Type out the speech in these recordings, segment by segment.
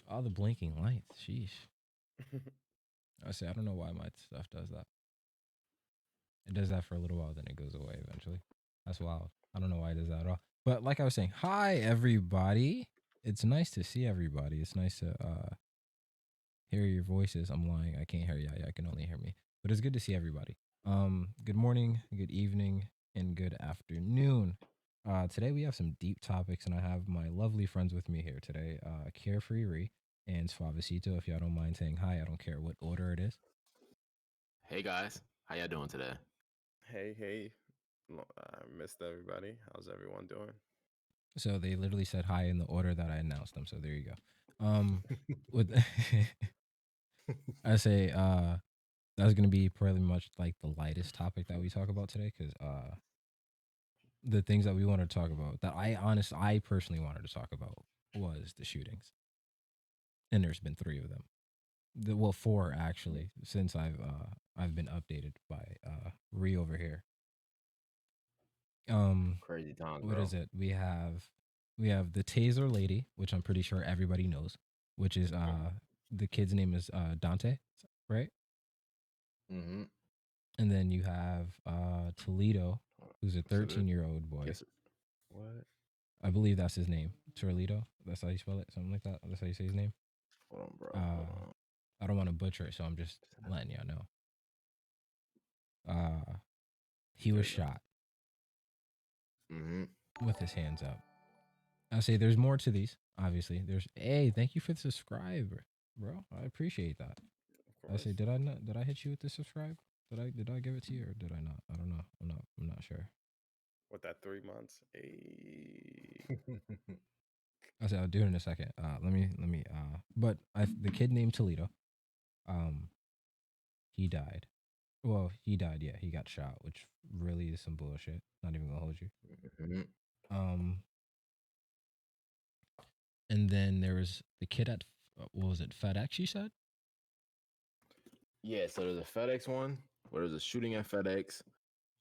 All the blinking lights. Sheesh. I don't know why my stuff does that. It does that for a little while, then it goes away eventually. That's wild. I don't know why it does that at all. But like I was saying, hi everybody. It's nice to see everybody. It's nice to hear your voices. I'm lying. I can't hear you. I can only hear me. But it's good to see everybody. Good morning, good evening, and good afternoon. Today we have some deep topics, and I have my lovely friends with me here today. CareFreeRree and Soavecito. If y'all don't mind saying hi, I don't care what order it is. Hey guys, how y'all doing today? Hey. I missed everybody. How's everyone doing? So they literally said hi in the order that I announced them. So there you go. With I say that's gonna be pretty much like the lightest topic that we talk about today, because the things that we want to talk about that I personally wanted to talk about was the shootings, and there's been 3 of them. Well, 4 actually, since I've been updated by Ree over here. Crazy times, What bro. is it? We have the Taser lady, which I'm pretty sure everybody knows, which is the kid's name is Dante, right? Mm-hmm. And then you have Toledo, who's a So the 13-year-old boy. guess what? I believe that's his name. Toledo. That's how you spell it. Something like that. That's how you say his name. Hold on, bro. Hold Uh, on. I don't want to butcher it, so I'm just letting y'all know. He was There you go. shot Mm-hmm. with his hands up. I say there's more to these. Obviously, Hey, thank you for the subscribe, bro. I appreciate that. Of I say, course. did I not? Did I hit you with the subscribe? Did I give it to you or did I not? I don't know. I'm not sure. What that 3 months? Hey. I said I'll do it in a second. Let me. But the kid named Toledo. Um, he died. Well, he died. Yeah, he got shot, which really is some bullshit. Not even gonna hold you. Mm-hmm. Um, and then there was the kid at what was it? FedEx. You said. Yeah, so there's a FedEx one where there's a shooting at FedEx.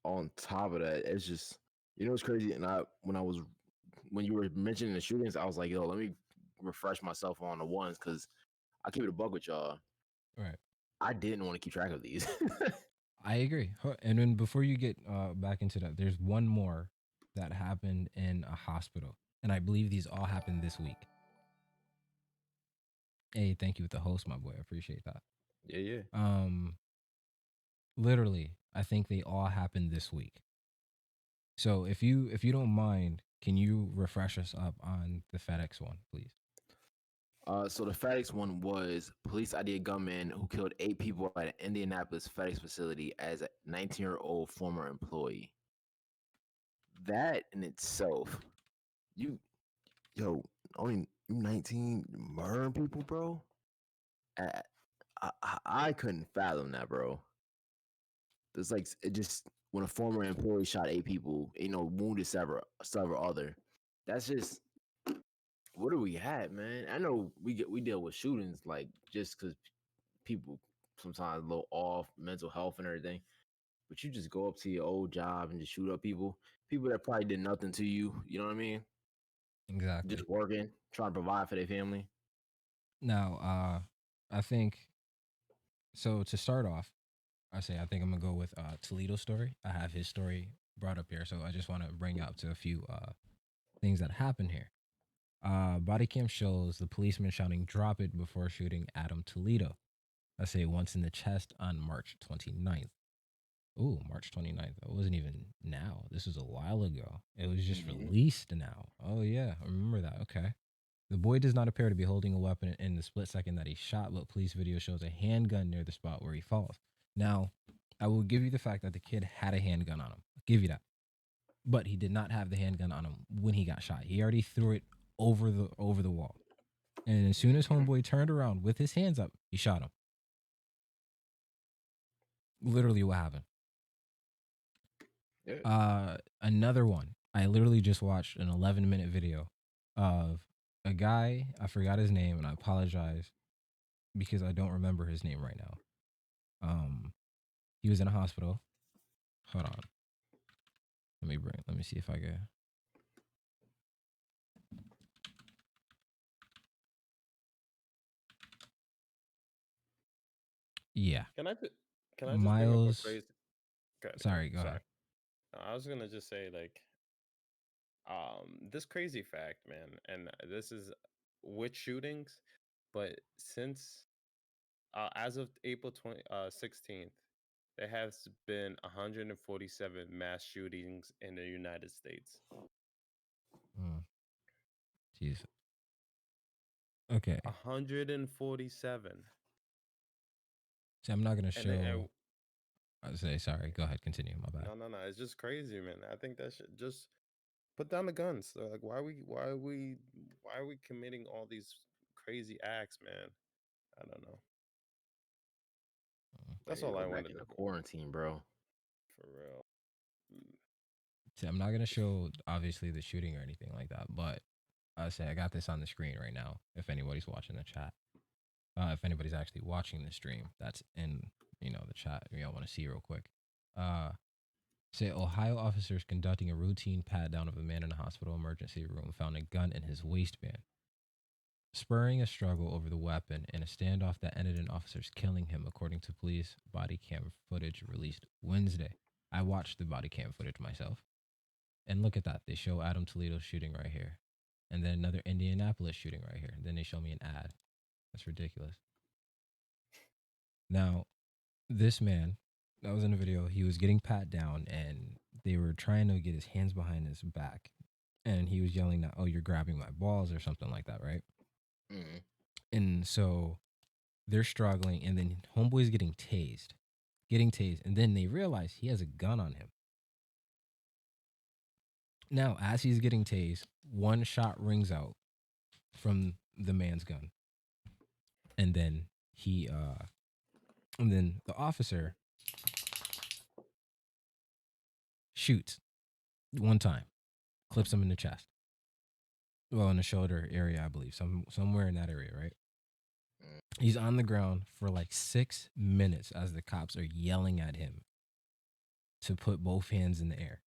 On top of that, it's just it's crazy. And when you were mentioning the shootings, I was like, yo, let me refresh myself on the ones because I keep it a bug with y'all. Right. I didn't want to keep track of these. I agree. And then before you get back into that, there's one more that happened in a hospital, and I believe these all happened this week. Hey, thank you with the host, my boy. I appreciate that. Yeah. Um, Literally, I think they all happened this week. So if you don't mind, can you refresh us up on the FedEx one, please? So the FedEx one was police ID a gunman who killed 8 people at an Indianapolis FedEx facility as a 19-year-old former employee. That in itself, you, yo, only you 19 murdering people, bro. I, I couldn't fathom that, bro. It's like it just when a former employee shot 8 people, wounded several other. That's just what do we have, man? I know we deal with shootings like just because people sometimes low off mental health and everything. But you just go up to your old job and just shoot up people that probably did nothing to you. You know what I mean? Exactly. Just working, trying to provide for their family. Now, I think so. To start off, I think I'm gonna go with Toledo's story. I have his story brought up here, so I just want to bring up to a few things that happened here. Body cam shows the policeman shouting "Drop it" before shooting Adam Toledo. I say once in the chest on March 29th. Ooh, March 29th. It wasn't even now. This was a while ago. It was just Mm-hmm. released now. Oh, yeah. I remember that. Okay. The boy does not appear to be holding a weapon in the split second that he shot, but police video shows a handgun near the spot where he falls. Now, I will give you the fact that the kid had a handgun on him. I'll give you that. But he did not have the handgun on him when he got shot. He already threw it over the wall. And as soon as homeboy turned around with his hands up, he shot him. Literally what happened. Another one. I literally just watched an 11-minute video of a guy. I forgot his name, and I apologize because I don't remember his name right now. He was in a hospital. Hold on. Let me see if I can. Yeah. Can I just bring up a Miles. crazy? Go Sorry, go sorry. ahead. No, I was gonna just say like this crazy fact, man, and this is with shootings, but since as of April 16th, there has been 147 mass shootings in the United States. Mm, jeez. Okay. 147. See, I'm not gonna And, they, show. and I say sorry. Go ahead. Continue. My bad. no, it's just crazy, man. I think that should just put down the guns. Like, why are we committing all these crazy acts, man? I don't know. Mm. That's Ready to all go I back wanted to into bring quarantine, bro. for real. Mm. See, I'm not gonna show obviously the shooting or anything like that, but I say I got this on the screen right now. If anybody's watching the chat, if anybody's actually watching the stream, that's in the chat. Y'all want to see real quick. Uh, Say Ohio officers conducting a routine pat down of a man in a hospital emergency room found a gun in his waistband, spurring a struggle over the weapon in a standoff that ended in officers killing him, according to police body cam footage released Wednesday. I watched the body cam footage myself. And look at that. They show Adam Toledo shooting right here. And then another Indianapolis shooting right here. Then they show me an ad. That's ridiculous. Now, this man that was in the video, he was getting pat down and they were trying to get his hands behind his back. And he was yelling that, "Oh, you're grabbing my balls," or something like that, right? Mm-hmm. And so they're struggling, and then homeboy's getting tased, and then they realize he has a gun on him. Now, as he's getting tased, one shot rings out from the man's gun, and then the officer shoots one time, clips him in the chest, well, in the shoulder area, I believe, somewhere in that area, right? He's on the ground for like 6 minutes as the cops are yelling at him to put both hands in the air.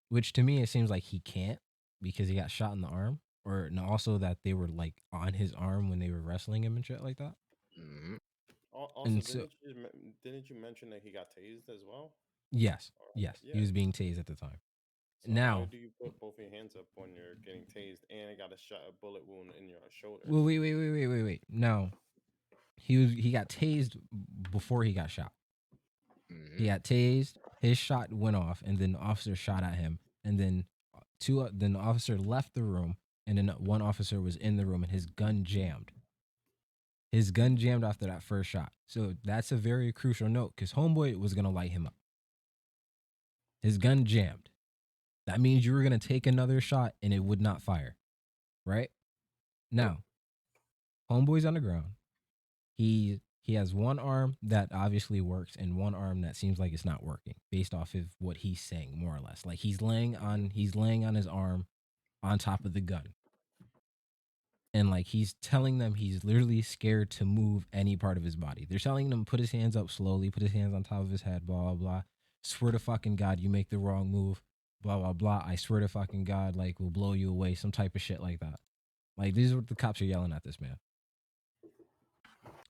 Which to me, it seems like he can't because he got shot in the arm. Or and also that they were like on his arm when they were wrestling him and shit like that. Mm-hmm. Also, And so, didn't you mention that he got tased as well? yes, Or, he yeah. was being tased at the time. So how Now, do you put both your hands up when you're getting tased and got a bullet wound in your shoulder? well, wait. Now, he got tased before he got shot. Mm-hmm. He got tased. His shot went off, and then the officer shot at him, and then then the officer left the room, and then one officer was in the room, and his gun jammed. His gun jammed after that first shot. So that's a very crucial note because homeboy was gonna light him up. His gun jammed. That means you were gonna take another shot and it would not fire, right? Now, homeboy's on the ground. He has one arm that obviously works and one arm that seems like it's not working based off of what he's saying, more or less. Like he's laying on his arm on top of the gun. And like he's telling them he's literally scared to move any part of his body. They're telling him put his hands up slowly, put his hands on top of his head, blah blah blah. Swear to fucking God, you make the wrong move, blah blah blah. I swear to fucking God, like we'll blow you away, some type of shit like that. Like these are what the cops are yelling at this man.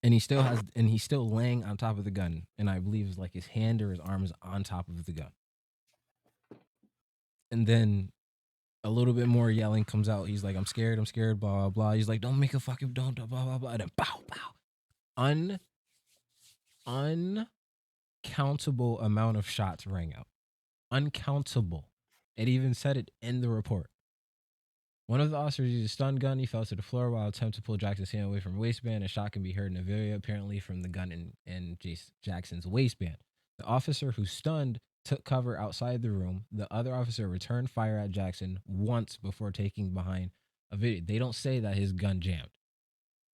And he's still laying on top of the gun. And I believe it's like his hand or his arm is on top of the gun. And then a little bit more yelling comes out. He's like, I'm scared, blah, blah, blah. He's like, don't make a fucking, don't, blah, blah, blah. And then bow, bow. Uncountable amount of shots rang out. Uncountable. It even said it in the report. One of the officers used a stun gun. He fell to the floor while attempting to pull Jackson's hand away from waistband. A shot can be heard in the video, apparently from the gun in Jackson's waistband. The officer who stunned took cover outside the room. The other officer returned fire at Jackson once before taking behind a video. They don't say that his gun jammed.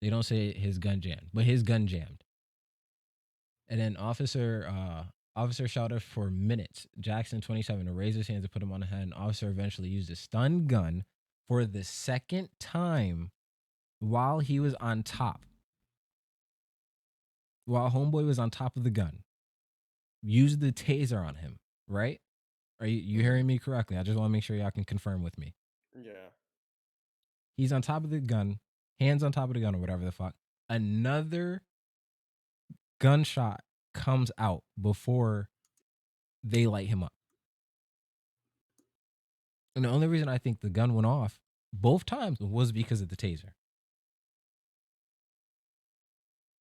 They don't say his gun jammed, but his gun jammed. And then officer shouted for minutes. Jackson, 27, to raise his hands to put him on the head. And officer eventually used a stun gun for the second time while he was on top. While homeboy was on top of the gun. Used the taser on him, right? Are you hearing me correctly? I just want to make sure y'all can confirm with me. Yeah. He's on top of the gun, hands on top of the gun or whatever the fuck. Another gunshot comes out before they light him up. And the only reason I think the gun went off both times was because of the taser.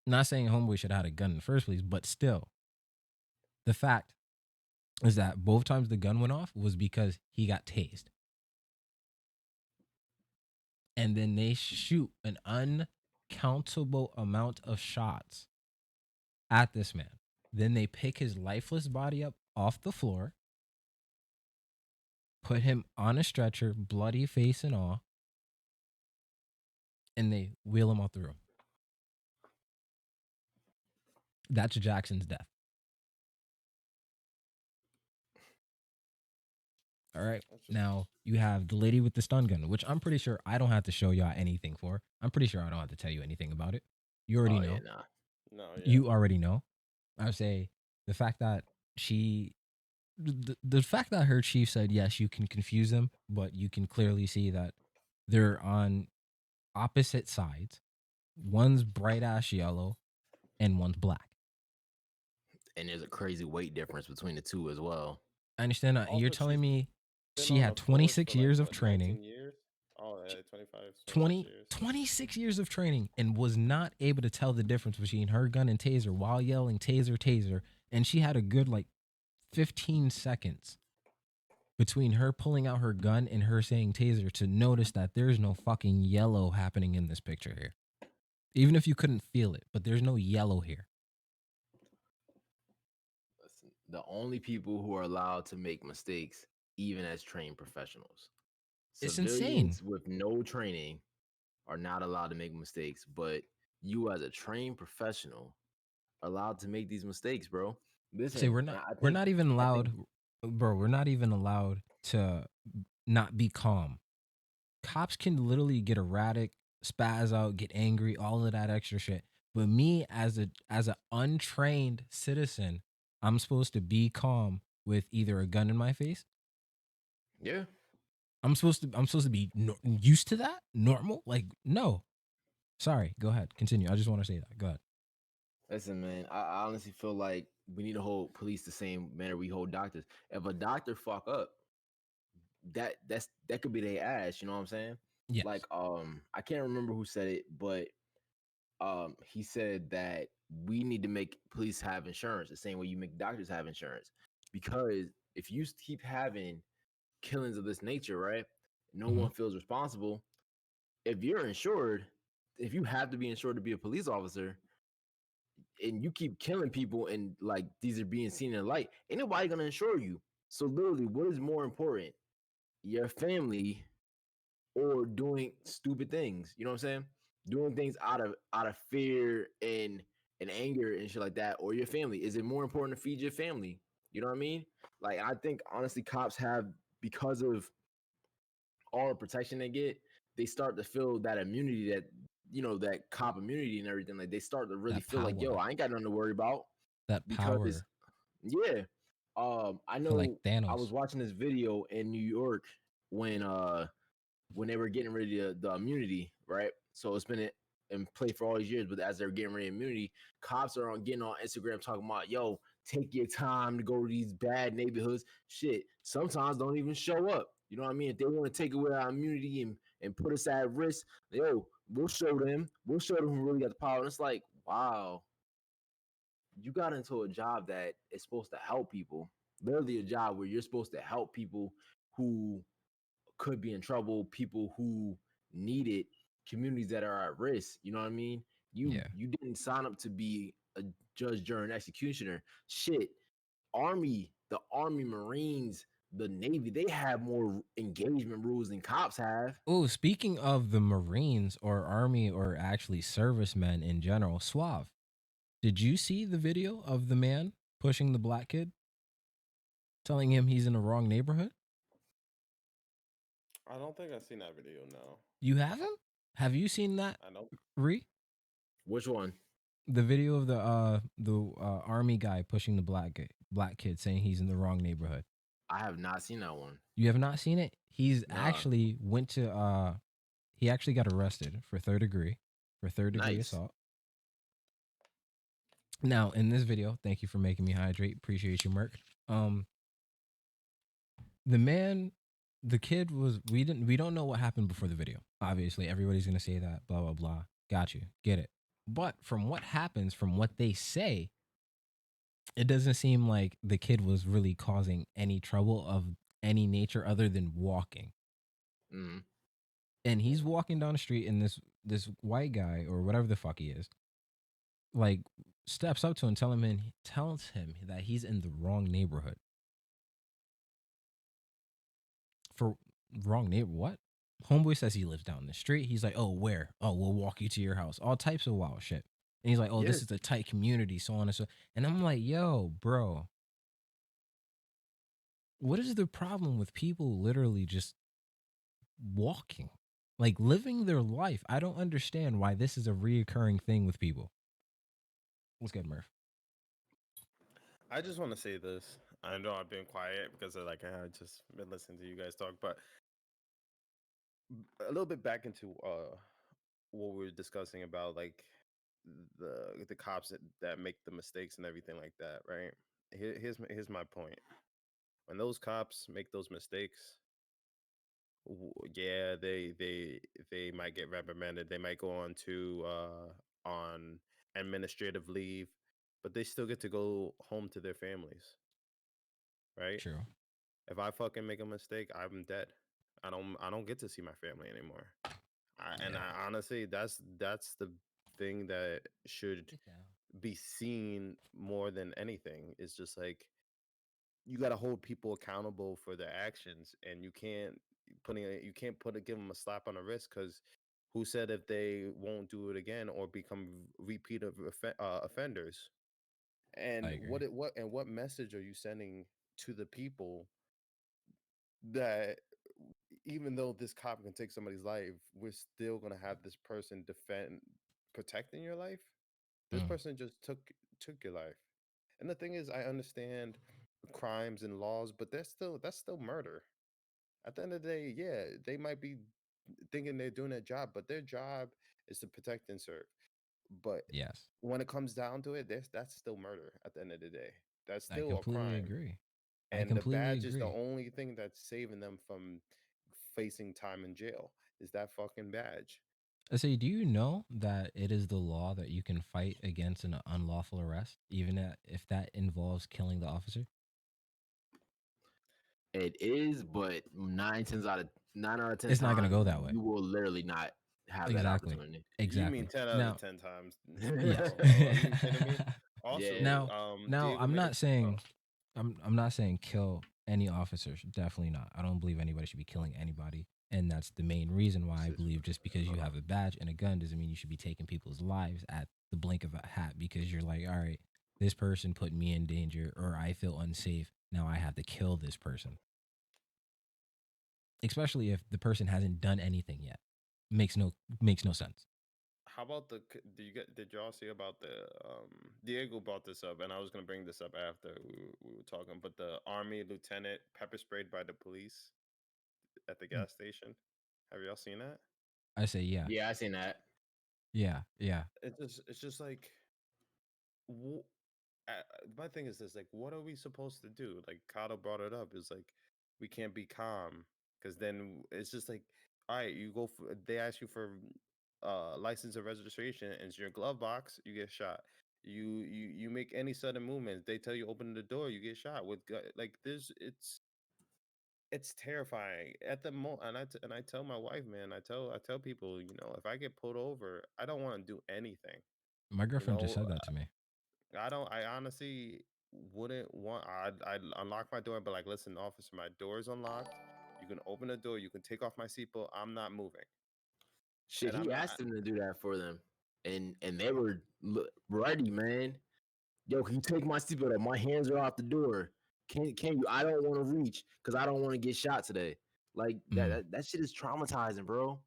Not saying homeboy should have had a gun in the first place, but still, the fact is that both times the gun went off was because he got tased. And then they shoot an uncountable amount of shots at this man. Then they pick his lifeless body up off the floor, put him on a stretcher, bloody face and all, and they wheel him out the room. That's Jackson's death. All right. Now you have the lady with the stun gun, which I'm pretty sure I don't have to show y'all anything for. I'm pretty sure I don't have to tell you anything about it. You already know. Yeah, No, yeah. You already know. I would say the fact that the fact that her chief said, yes, you can confuse them, but you can clearly see that they're on opposite sides. One's bright ass yellow and one's black. and there's a crazy weight difference between the two as well. I understand that. And Also, you're telling she's me been she on had the force 26 for like, years of what, training. 19 years? Oh, yeah, 25, 20, 26 years. 26 years of training and was not able to tell the difference between her gun and taser while yelling taser, taser. And she had a good like 15 seconds between her pulling out her gun and her saying taser to notice that there's no fucking yellow happening in this picture here. Even if you couldn't feel it, but there's no yellow here. Listen, the only people who are allowed to make mistakes, even as trained professionals, It's civilians insane. with no training are not allowed to make mistakes. But you, as a trained professional, are allowed to make these mistakes, bro. Listen, Say we're not even allowed, bro. We're not even allowed to not be calm. Cops can literally get erratic, spaz out, get angry, all of that extra shit. But me as an untrained citizen, I'm supposed to be calm with either a gun in my face. Yeah. I'm supposed to be used to that, normal. Like no, sorry. Go ahead, continue. I just want to say that. Go ahead. Listen, man, I honestly feel like we need to hold police the same manner we hold doctors. If a doctor fuck up, that could be their ass. You know what I'm saying? Yes. Like, I can't remember who said it, but he said that we need to make police have insurance the same way you make doctors have insurance. Because if you keep having killings of this nature, right? No one feels responsible. If you're insured, if you have to be insured to be a police officer, and you keep killing people and like these are being seen in light, ain't nobody gonna insure you. So literally, what is more important? Your family or doing stupid things? You know what I'm saying? Doing things out of fear and anger and shit like that, or your family. Is it more important to feed your family? You know what I mean? Like I think honestly, cops have, because of all the protection they get, they start to feel that immunity, that that cop immunity and everything. Like they start to really That feel like, yo, power. I ain't got nothing to worry about. That Because power. yeah, I For like know I Thanos. was watching this video in New York when they were getting ready to the immunity, right? So it's been in play for all these years, but as they're getting ready to immunity, cops are getting on Instagram talking about, yo, take your time to go to these bad neighborhoods. Shit, sometimes don't even show up. You know what I mean? If they want to take away our immunity and put us at risk, yo, we'll show them who really got the power. And it's like, wow, you got into a job that is supposed to help people. Literally a job where you're supposed to help people who could be in trouble, people who need it, communities that are at risk. You know what I mean? You didn't sign up to be a judge, jury, and executioner. Shit, the Army, Marines, the Navy, they have more engagement rules than cops have. Oh, speaking of the Marines or Army or actually servicemen in general, Suave, did you see the video of the man pushing the black kid, telling him he's in the wrong neighborhood? I don't think I've seen that video. No. You haven't? Have you seen that, I know. Ree? Which one? The video of the Army guy pushing the black kid, saying he's in the wrong neighborhood. I have not seen that one. You have not seen it? He's actually went to he actually got arrested for third degree assault. Now, in this video, thank you for making me hydrate. Appreciate you, Merc. Um, the man, the kid was. We don't know what happened before the video. Obviously, everybody's gonna say that. Blah blah blah. Got you. Get it. But from what happens, from what they say, it doesn't seem like the kid was really causing any trouble of any nature other than walking. Mm. And he's walking down the street, and this white guy or whatever the fuck he is, like steps up to him, tells him that he's in the wrong neighborhood. For wrong neighbor, what? Homeboy says he lives down the street. He's like, oh, where? Oh, we'll walk you to your house. All types of wild shit. And he's like, oh, Yeah. this is a tight community, so on and so. And I'm like, yo, bro, what is the problem with people literally just walking, like living their life? I don't understand why this is a reoccurring thing with people. What's good, Murph? I just want to say this. I know I've been quiet because I just been listening to you guys talk, but a little bit back into what we were discussing about like the cops that make the mistakes and everything like that, right? Here's my point. When those cops make those mistakes, yeah, they might get reprimanded. They might go on administrative leave, but they still get to go home to their families, right? True. If I fucking make a mistake, I'm dead. I don't get to see my family anymore. And Yeah. I honestly, that's the thing that should Get down. be seen more than anything. Is just like you got to hold people accountable for their actions, and you can't give them a slap on the wrist because who said if they won't do it again or become repeat offenders? I And agree. what message are you sending to the people that even though this cop can take somebody's life, we're still gonna have this person protecting your life? This Mm, person just took your life. And the thing is, I understand crimes and laws, but that's still murder. At the end of the day, yeah, they might be thinking they're doing their job, but their job is to protect and serve. But yes, when it comes down to it, that's still murder at the end of the day. That's I still a completely crime. agree. I And the completely badge is the agree. only thing that's saving them from facing time in jail. Is that fucking badge? I say, do you know that it is the law that you can fight against an unlawful arrest, even if that involves killing the officer? It is, but 9 out of 10 It's not going to times go that way. you will literally not have that Exactly. opportunity. You mean Exactly. 10 out of Now, 10 times? yes. Are you kidding me? Also, Yeah. now Diego I'm made a not saying I'm not saying kill any officers. Definitely not. I don't believe anybody should be killing anybody. And that's the main reason why I believe just because you have a badge and a gun doesn't mean you should be taking people's lives at the blink of a hat, because you're like, all right, this person put me in danger or I feel unsafe. Now I have to kill this person. Especially if the person hasn't done anything yet. Makes no sense. How about did y'all see about the Diego brought this up, and I was gonna bring this up after we were talking, but the army lieutenant pepper sprayed by the police at the gas station. Have y'all seen that? I say yeah. Yeah, I seen that. Yeah. Yeah. It's just like wh- my thing is this: like, what are we supposed to do? Like Kato brought it up. It's like we can't be calm because then it's just like, all right, you go for they ask you for license or registration, and it's your glove box, you get shot. You make any sudden movement, they tell you open the door, you get shot with like this. It's terrifying at the moment, and I tell my wife, man, I tell people, if I get pulled over, I don't want to do anything. My You girlfriend just know, said that to me. I honestly wouldn't want. I'd unlock my door, but like, listen, officer, my door is unlocked. You can open the door. You can take off my seatbelt. I'm not moving, Shit, and I'm he not. asked them to do that for them, and they were ready, man. Yo, can you take my seatbelt off? My hands are off the door. Can you? I don't want to reach because I don't want to get shot today. Like Mm. that shit is traumatizing, bro.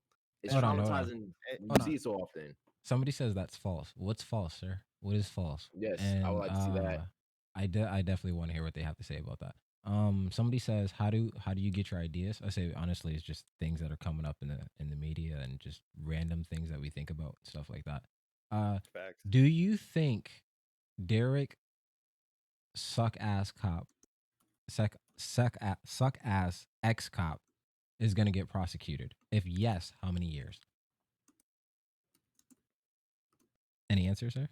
It's And Hold on. traumatizing eh, when you Hold see on. it so often. Somebody says that's false. What's false, sir? What is false? Yes, I would And like to see that. I definitely want to hear what they have to say about that. Somebody says, how do you get your ideas? I say honestly, it's just things that are coming up in the media and just random things that we think about, stuff like that. Uh, facts. do you think Derek suck ass cop, suck ass ex cop is gonna get prosecuted? If yes, how many years? Any answer, sir?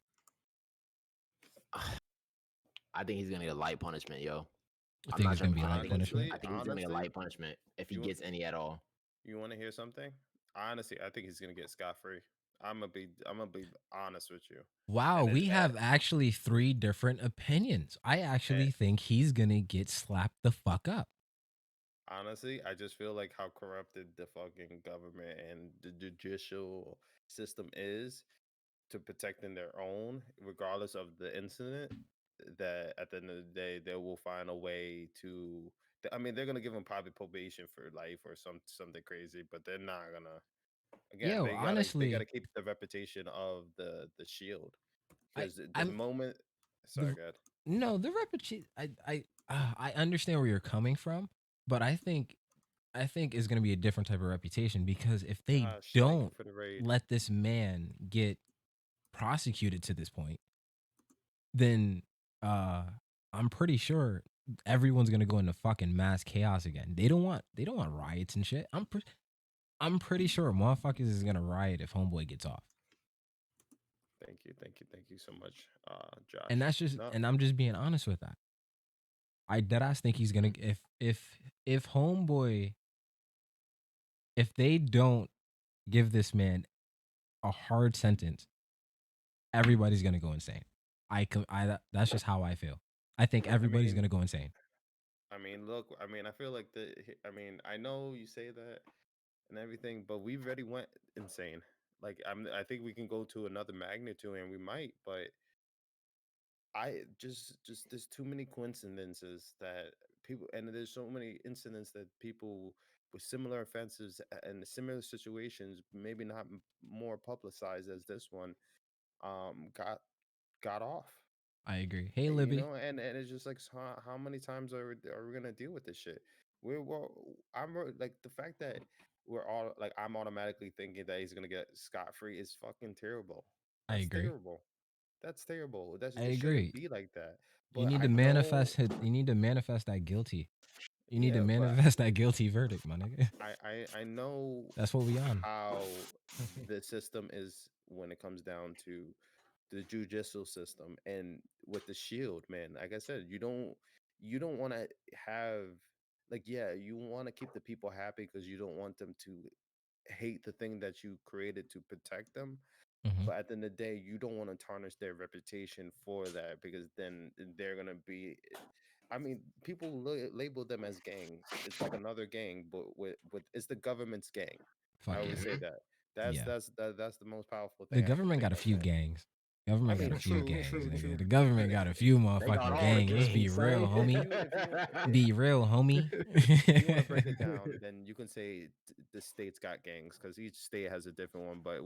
I think he's gonna get a light punishment, yo. You I'm think not it's sure if gonna he's be a gonna light make it. punishment? Honestly, I think he's gonna get a honestly, light punishment if he you gets any at all. you want to hear something? Honestly, I think he's gonna get scot free. I'm gonna be honest with you, Wow, and we have actually three different opinions. I and actually think he's gonna get slapped the fuck up. honestly, I just feel like how corrupted the fucking government and the judicial system is to protecting their own, regardless of the incident. That at the end of the day, they will find a way to. I mean, they're gonna give him probably probation for life or something crazy, but they're not gonna. Again, Yo, they gotta honestly, keep the reputation of the shield I because the I'm moment. Sorry, the God. no the reputation. I understand where you're coming from, but I think is gonna be a different type of reputation because if they Gosh, thank you don't for the raid. let this man get prosecuted to this point, then uh I'm pretty sure everyone's gonna go into fucking mass chaos again. They don't want riots and shit. I'm pretty sure motherfuckers is gonna riot if homeboy gets off. Thank you so much, Josh. And that's just No, and I'm just being honest with that. I deadass think he's gonna if homeboy if they don't give this man a hard sentence, everybody's gonna go insane. That's just how I feel. I think I everybody's mean, gonna go insane. look, I feel like I know you say that and everything, but we've already went insane. Like, I think we can go to another magnitude, and we might, but I just there's too many coincidences that people, and there's so many incidents that people with similar offenses and similar situations, maybe not more publicized as this one, got off. I agree. Hey You Libby. know, and it's just like, so how many times are we gonna deal with this shit? We're like, the fact that we're all like, I'm automatically thinking that he's gonna get scot free is fucking terrible. I That's agree. terrible. That's terrible. I It shouldn't agree. be like that. You But need I to know, manifest it. You need to manifest that guilty. You need to yeah, but manifest that guilty verdict, my nigga. I know That's what we on. how the system is when it comes down to the judicial system and with the shield, man. Like I said, you don't want to have, like, yeah, you want to keep the people happy because you don't want them to hate the thing that you created to protect them. Hmm. But at the end of the day, you don't want to tarnish their reputation for that, because then they're gonna be. I mean, people label them as gangs. It's like another gang, but with it's the government's gang. I Fuck yeah. always say Hmm. that. Yeah. That's the most powerful The thing I can government think got a of, few man. gangs. I Government got mean, a few true, gangs, true, nigga. true. The But government got a few They got motherfucking all the gangs. Let's be gangs, real, son. homie. Yeah, Be real, homie. if you want to break it down, then you can say the states got gangs because each state has a different one. But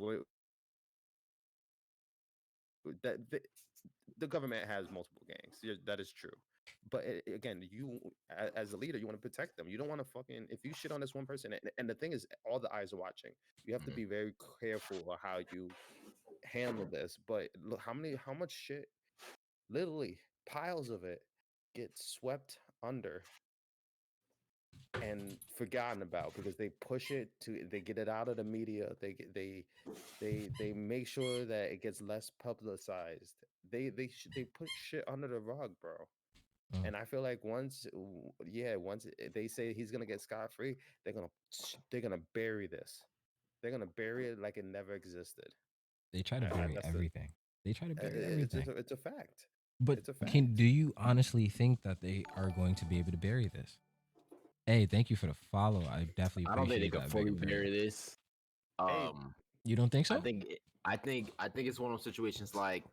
that the government has multiple gangs. Yeah, that is true. But again, you as a leader, you want to protect them. You don't want to fucking, if you shit on this one person, and the thing is, all the eyes are watching. You have to Mhm. be very careful of how you handle this. But look, how much shit, literally piles of it, get swept under and forgotten about because they push it to, they get it out of the media. They make sure that it gets less publicized. They put shit under the rug, bro. Mm. And I feel like once they say he's gonna get scot free, they're gonna bury this. They're gonna bury it like it never existed. They try to bury That's the everything. They try to bury it's just everything. it's a fact. But It's a do fact. you honestly think that they are going to be able to bury this? Hey, thank you for the follow. I definitely I don't think they appreciate could that big fully opinion. bury this. Hey, You don't think I so? think I think it's one of those situations like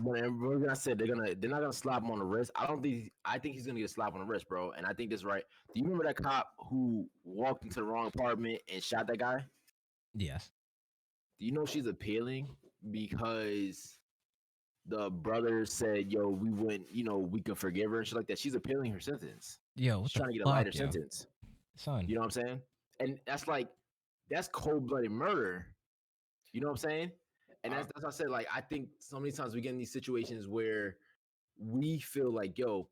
whenever I said they're not gonna slap him on the wrist. I think he's gonna get a slap on the wrist, bro. And I think that's right. Do you remember that cop who walked into the wrong apartment and shot that guy? Yes. Do you know she's appealing because the brother said, "Yo, we wouldn't, we can forgive her and shit like that." She's appealing her sentence. Yo, what She's the trying to get a lighter fuck, yo? sentence. Son. You know what I'm saying? And that's cold blooded murder. You know what I'm saying? And that's what I said. Like, I think so many times we get in these situations where we feel like, yo,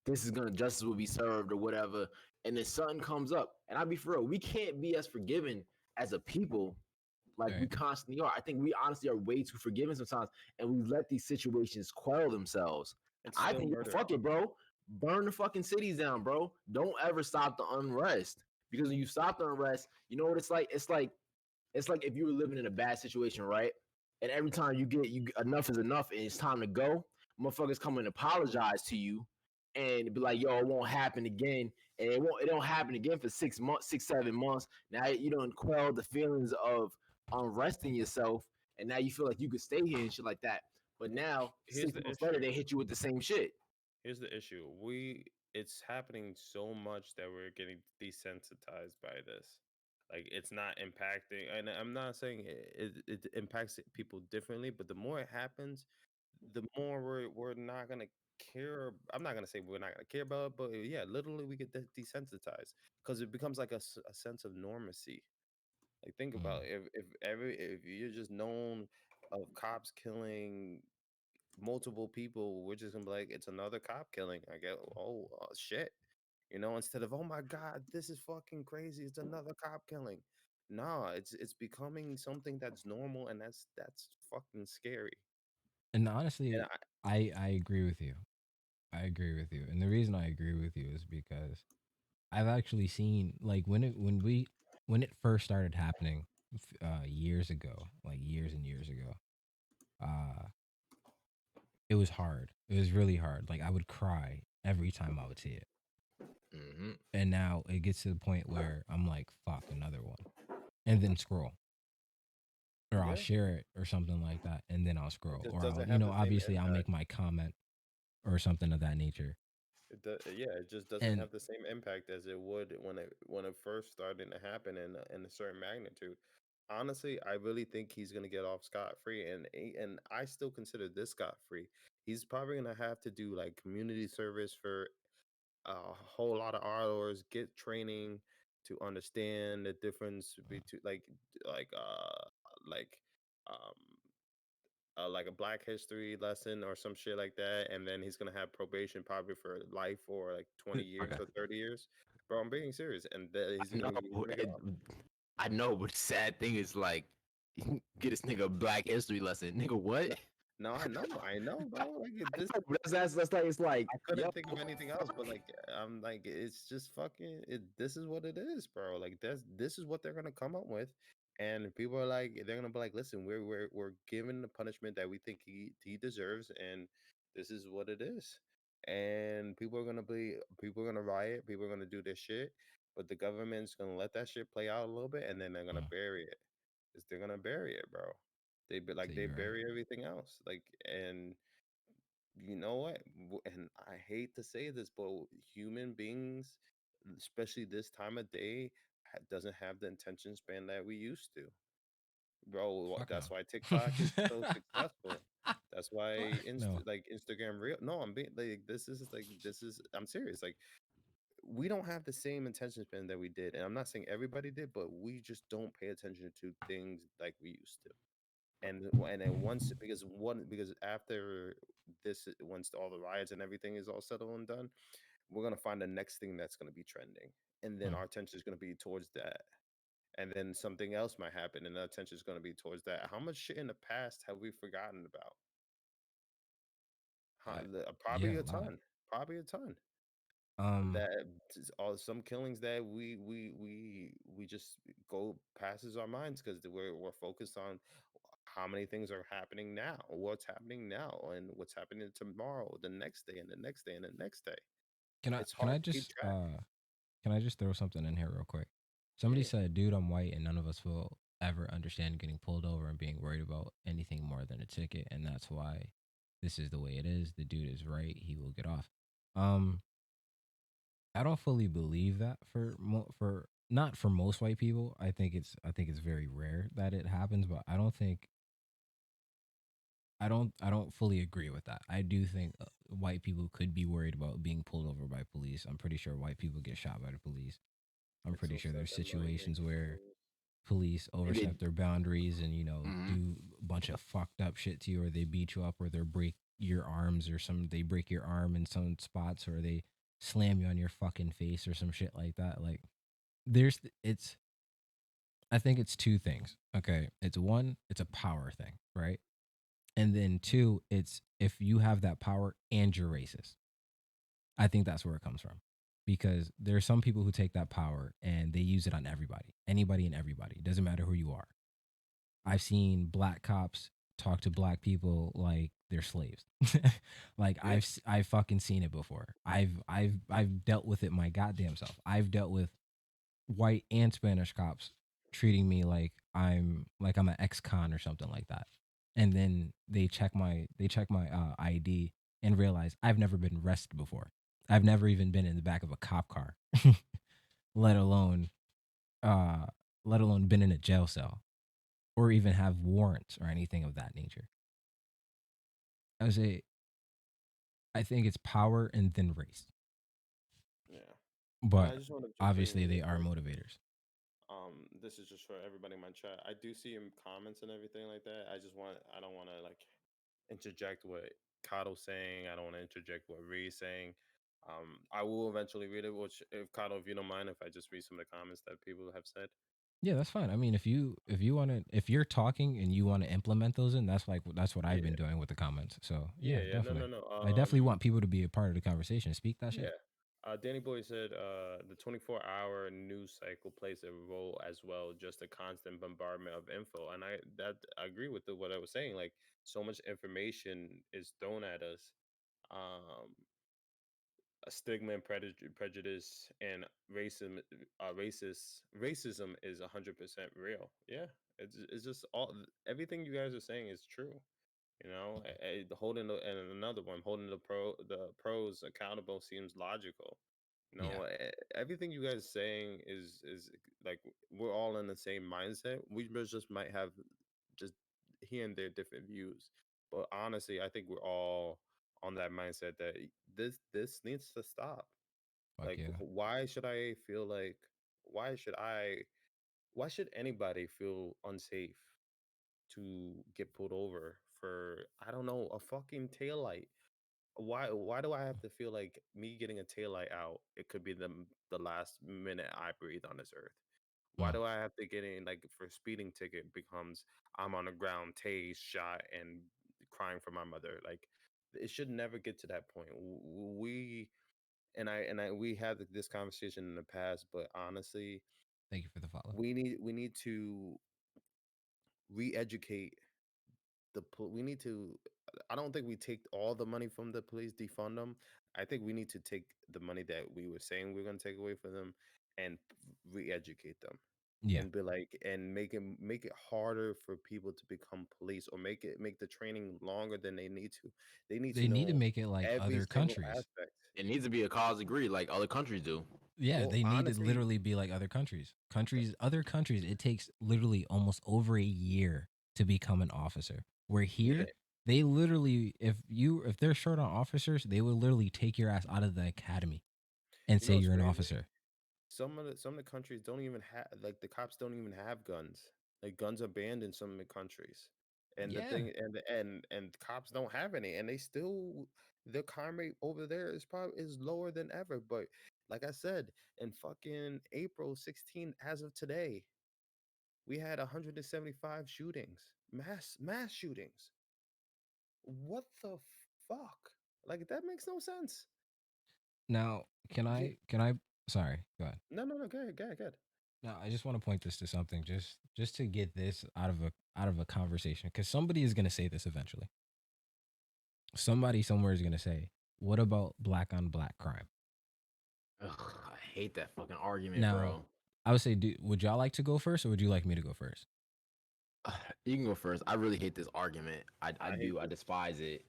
this is gonna justice will be served or whatever, and then something comes up. And I'll be for real, we can't be as forgiving as a people like we Right. constantly are. I think we honestly are way too forgiving sometimes, and we let these situations quell themselves. It's I still think murder. fuck it, bro. Burn the fucking cities down, bro. Don't ever stop the unrest, because when you stop the unrest, you know what it's like. It's like if you were living in a bad situation, right? And every time you enough is enough, and it's time to go, motherfuckers come and apologize to you, and be like, "Yo, it won't happen again," and it don't happen again for 6 months, 6 7 months. Now you don't quell the feelings of unresting yourself, and now you feel like you could stay here and shit like that. But now Here's 6 the months later, issue. they hit you with the same shit. Here's the issue. It's happening so much that we're getting desensitized by this. Like it's not impacting, and I'm not saying it impacts people differently, but the more it happens, the more we're not gonna care. I'm not gonna say we're not gonna care about it, but yeah, literally we get desensitized because it becomes like a sense of normacy. Like think about it, if you're just known of cops killing multiple people, we're just gonna be like, it's another cop killing. I get, shit, instead of, oh my god, this is fucking crazy, it's another cop killing. Nah, it's becoming something that's normal, and that's fucking scary. And And honestly, I agree with you. I agree with you. And the reason I agree with you is because I've actually seen, like, when it first started happening years ago, like years and years ago. Uh it was hard. It was really hard. Like I would cry every time I would see it. Mm-hmm. And now it gets to the point where I'm like, fuck, another one. And then scroll. Or I'll yeah, share it or something like that. And then I'll it scroll. just Or I'll, doesn't have the same obviously I'll impact. make my comment or something of that nature. Yeah, it just doesn't And have the same impact as it would when it first started to happen in a certain magnitude. Honestly, I really think he's gonna get off scot free, and I still consider this scot free. He's probably gonna have to do like community service for a whole lot of hours, get training to understand the difference between like like um like a Black History lesson or some shit like that, and then he's gonna have probation probably for life or like 20 years Okay. or 30 years. Bro, I'm being serious, and he's I know, gonna get off. I know, but the sad thing is like, get this nigga a Black History lesson, nigga. What? No, no, I know, bro. Like this, That's like it's like, I yo, couldn't think of anything else, but like I'm like, it's just fucking it. This is what it is, bro. Like this is what they're gonna come up with, and people are like, they're gonna be like, listen, we're giving the punishment that we think he deserves, and this is what it is. And people are gonna riot, people are gonna do this shit, but the government's gonna let that shit play out a little bit, and then they're gonna mm, bury it. They're gonna bury it, bro. so They you're right. bury everything else, like and you know what? And I hate to say this, but human beings, especially this time of day, doesn't have the attention span that we used to. Bro, Fuck that's no. why TikTok is so successful. That's why Fuck no. like Instagram Real. No, I'm being this is I'm serious. Like we don't have the same attention span that we did, and I'm not saying everybody did, but we just don't pay attention to things like we used to. And then because after this, once all the riots and everything is all settled and done, we're gonna find the next thing that's gonna be trending, and then Mm, our attention is gonna be towards that, and then something else might happen, and our attention is gonna be towards that. How much shit in the past have we forgotten about? I, Probably yeah, a a lot. ton, probably a ton. Um, That all some killings that we just go passes our minds because we're focused on how many things are happening now, what's happening now, and what's happening tomorrow, the next day, and the next day, and the next day. can I It's can hard I to keep just track. can I just throw something in here real quick? Somebody Yeah, said, "Dude, I'm white, and none of us will ever understand getting pulled over and being worried about anything more than a ticket, and that's why this is the way it is. The dude is right; he will get off." Um, I don't fully believe that for not for most white people. I think it's very rare that it happens, but I don't fully agree with that. I do think white people could be worried about being pulled over by police. I'm pretty sure white people get shot by the police. I'm it's pretty so sure sad there's that money situations makes where rules. police And they, overstep their boundaries and mhm. do a bunch of fucked up shit to you, or they beat you up, or they break your arms, or they break your arm in some spots, or they slam you on your fucking face or some shit like that. Like it's I think it's two things. Okay, it's one, it's a power thing, right? And then two, it's if you have that power and you're racist. I think that's where it comes from. Because there are some people who take that power and they use it on everybody, anybody and everybody. It doesn't matter who you are. I've seen black cops talk to black people like they're slaves. Like Yeah. I've fucking seen it before. I've dealt with it my goddamn self. I've dealt with white and Spanish cops treating me like I'm an ex-con or something like that. And then they check my ID and realize I've never been arrested before. I've never even been in the back of a cop car, let alone uh let alone been in a jail cell or even have warrants or anything of that nature. I would say I think it's power and then race, Yeah. I but just want to jump in obviously they real are quick. motivators. This is just for everybody in my chat. I do see in comments and everything like that. I don't want to like interject what Kado's saying. I don't want to interject what Ree's saying. I will eventually read it. Which, if Kado, if you don't mind, if I just read some of the comments that people have said. Yeah, that's fine. I mean, if you're talking and you want to implement those in, that's what I've Yeah, been doing with the comments. So yeah, yeah, yeah. No, no, definitely. no. I definitely want people to be a part of the conversation. Speak that shit. Yeah. Danny Boy said the 24-hour news cycle plays a role as well, just a constant bombardment of info. And I agree with what I was saying. Like so much information is thrown at us. Um, a stigma and prejudice and racism is 100% real. Yeah, it's just all everything you guys are saying is true. And another one, holding the pros accountable seems logical. Yeah, Everything you guys are saying is like we're all in the same mindset. We just might have just here and there different views, but honestly, I think we're all on that mindset that this needs to stop. fuck Like, yeah. why should I feel like why should I why should anybody feel unsafe to get pulled over for I don't know a fucking taillight. Why do I have to feel like me getting a taillight out? It could be the last minute I breathe on this earth. Why Mm, do I have to get in like for speeding ticket becomes I'm on the ground, tased, shot, and crying for my mother? Like it should never get to that point. We and I we had this conversation in the past, but honestly, thank you for the follow. we need to re-educate we need to I don't think we take all the money from the police, defund them. I think we need to take the money that we were saying we're going to take away from them and re-educate them Yeah, and be like and make it harder for people to become police or make the training longer than they need to. They need to they need to know make it like every other single countries. aspect. It needs to be a cause degree like other countries do. Yeah, Well, they need to honestly, literally be like other countries. Other countries, it takes literally almost over a year to become an officer. Where yeah, here, they literally, if they're short on officers, they will literally take your ass out of the academy and you say know what's you're an crazy? officer. Some of the countries don't even have like the cops don't even have guns. Like guns are banned in some of the countries. And the Yeah, thing and cops don't have any and they still the crime rate over there is lower than ever. But like I said, in fucking April 16 as of today, we had 175 shootings. Mass shootings. What the fuck? Like that makes no sense. now, Ye- can I sorry, go ahead. No, no, no, go ahead, go ahead, go ahead. Now, I just want to point this to something just to get this out of a conversation cuz somebody is going to say this eventually. Somebody somewhere is going to say, "What about black on black crime?" Ugh, I hate that fucking argument, Now, bro. I would say, would y'all like to go first or would you like me to go first? You can go first. I really hate this argument. I I hate do. I this. despise it.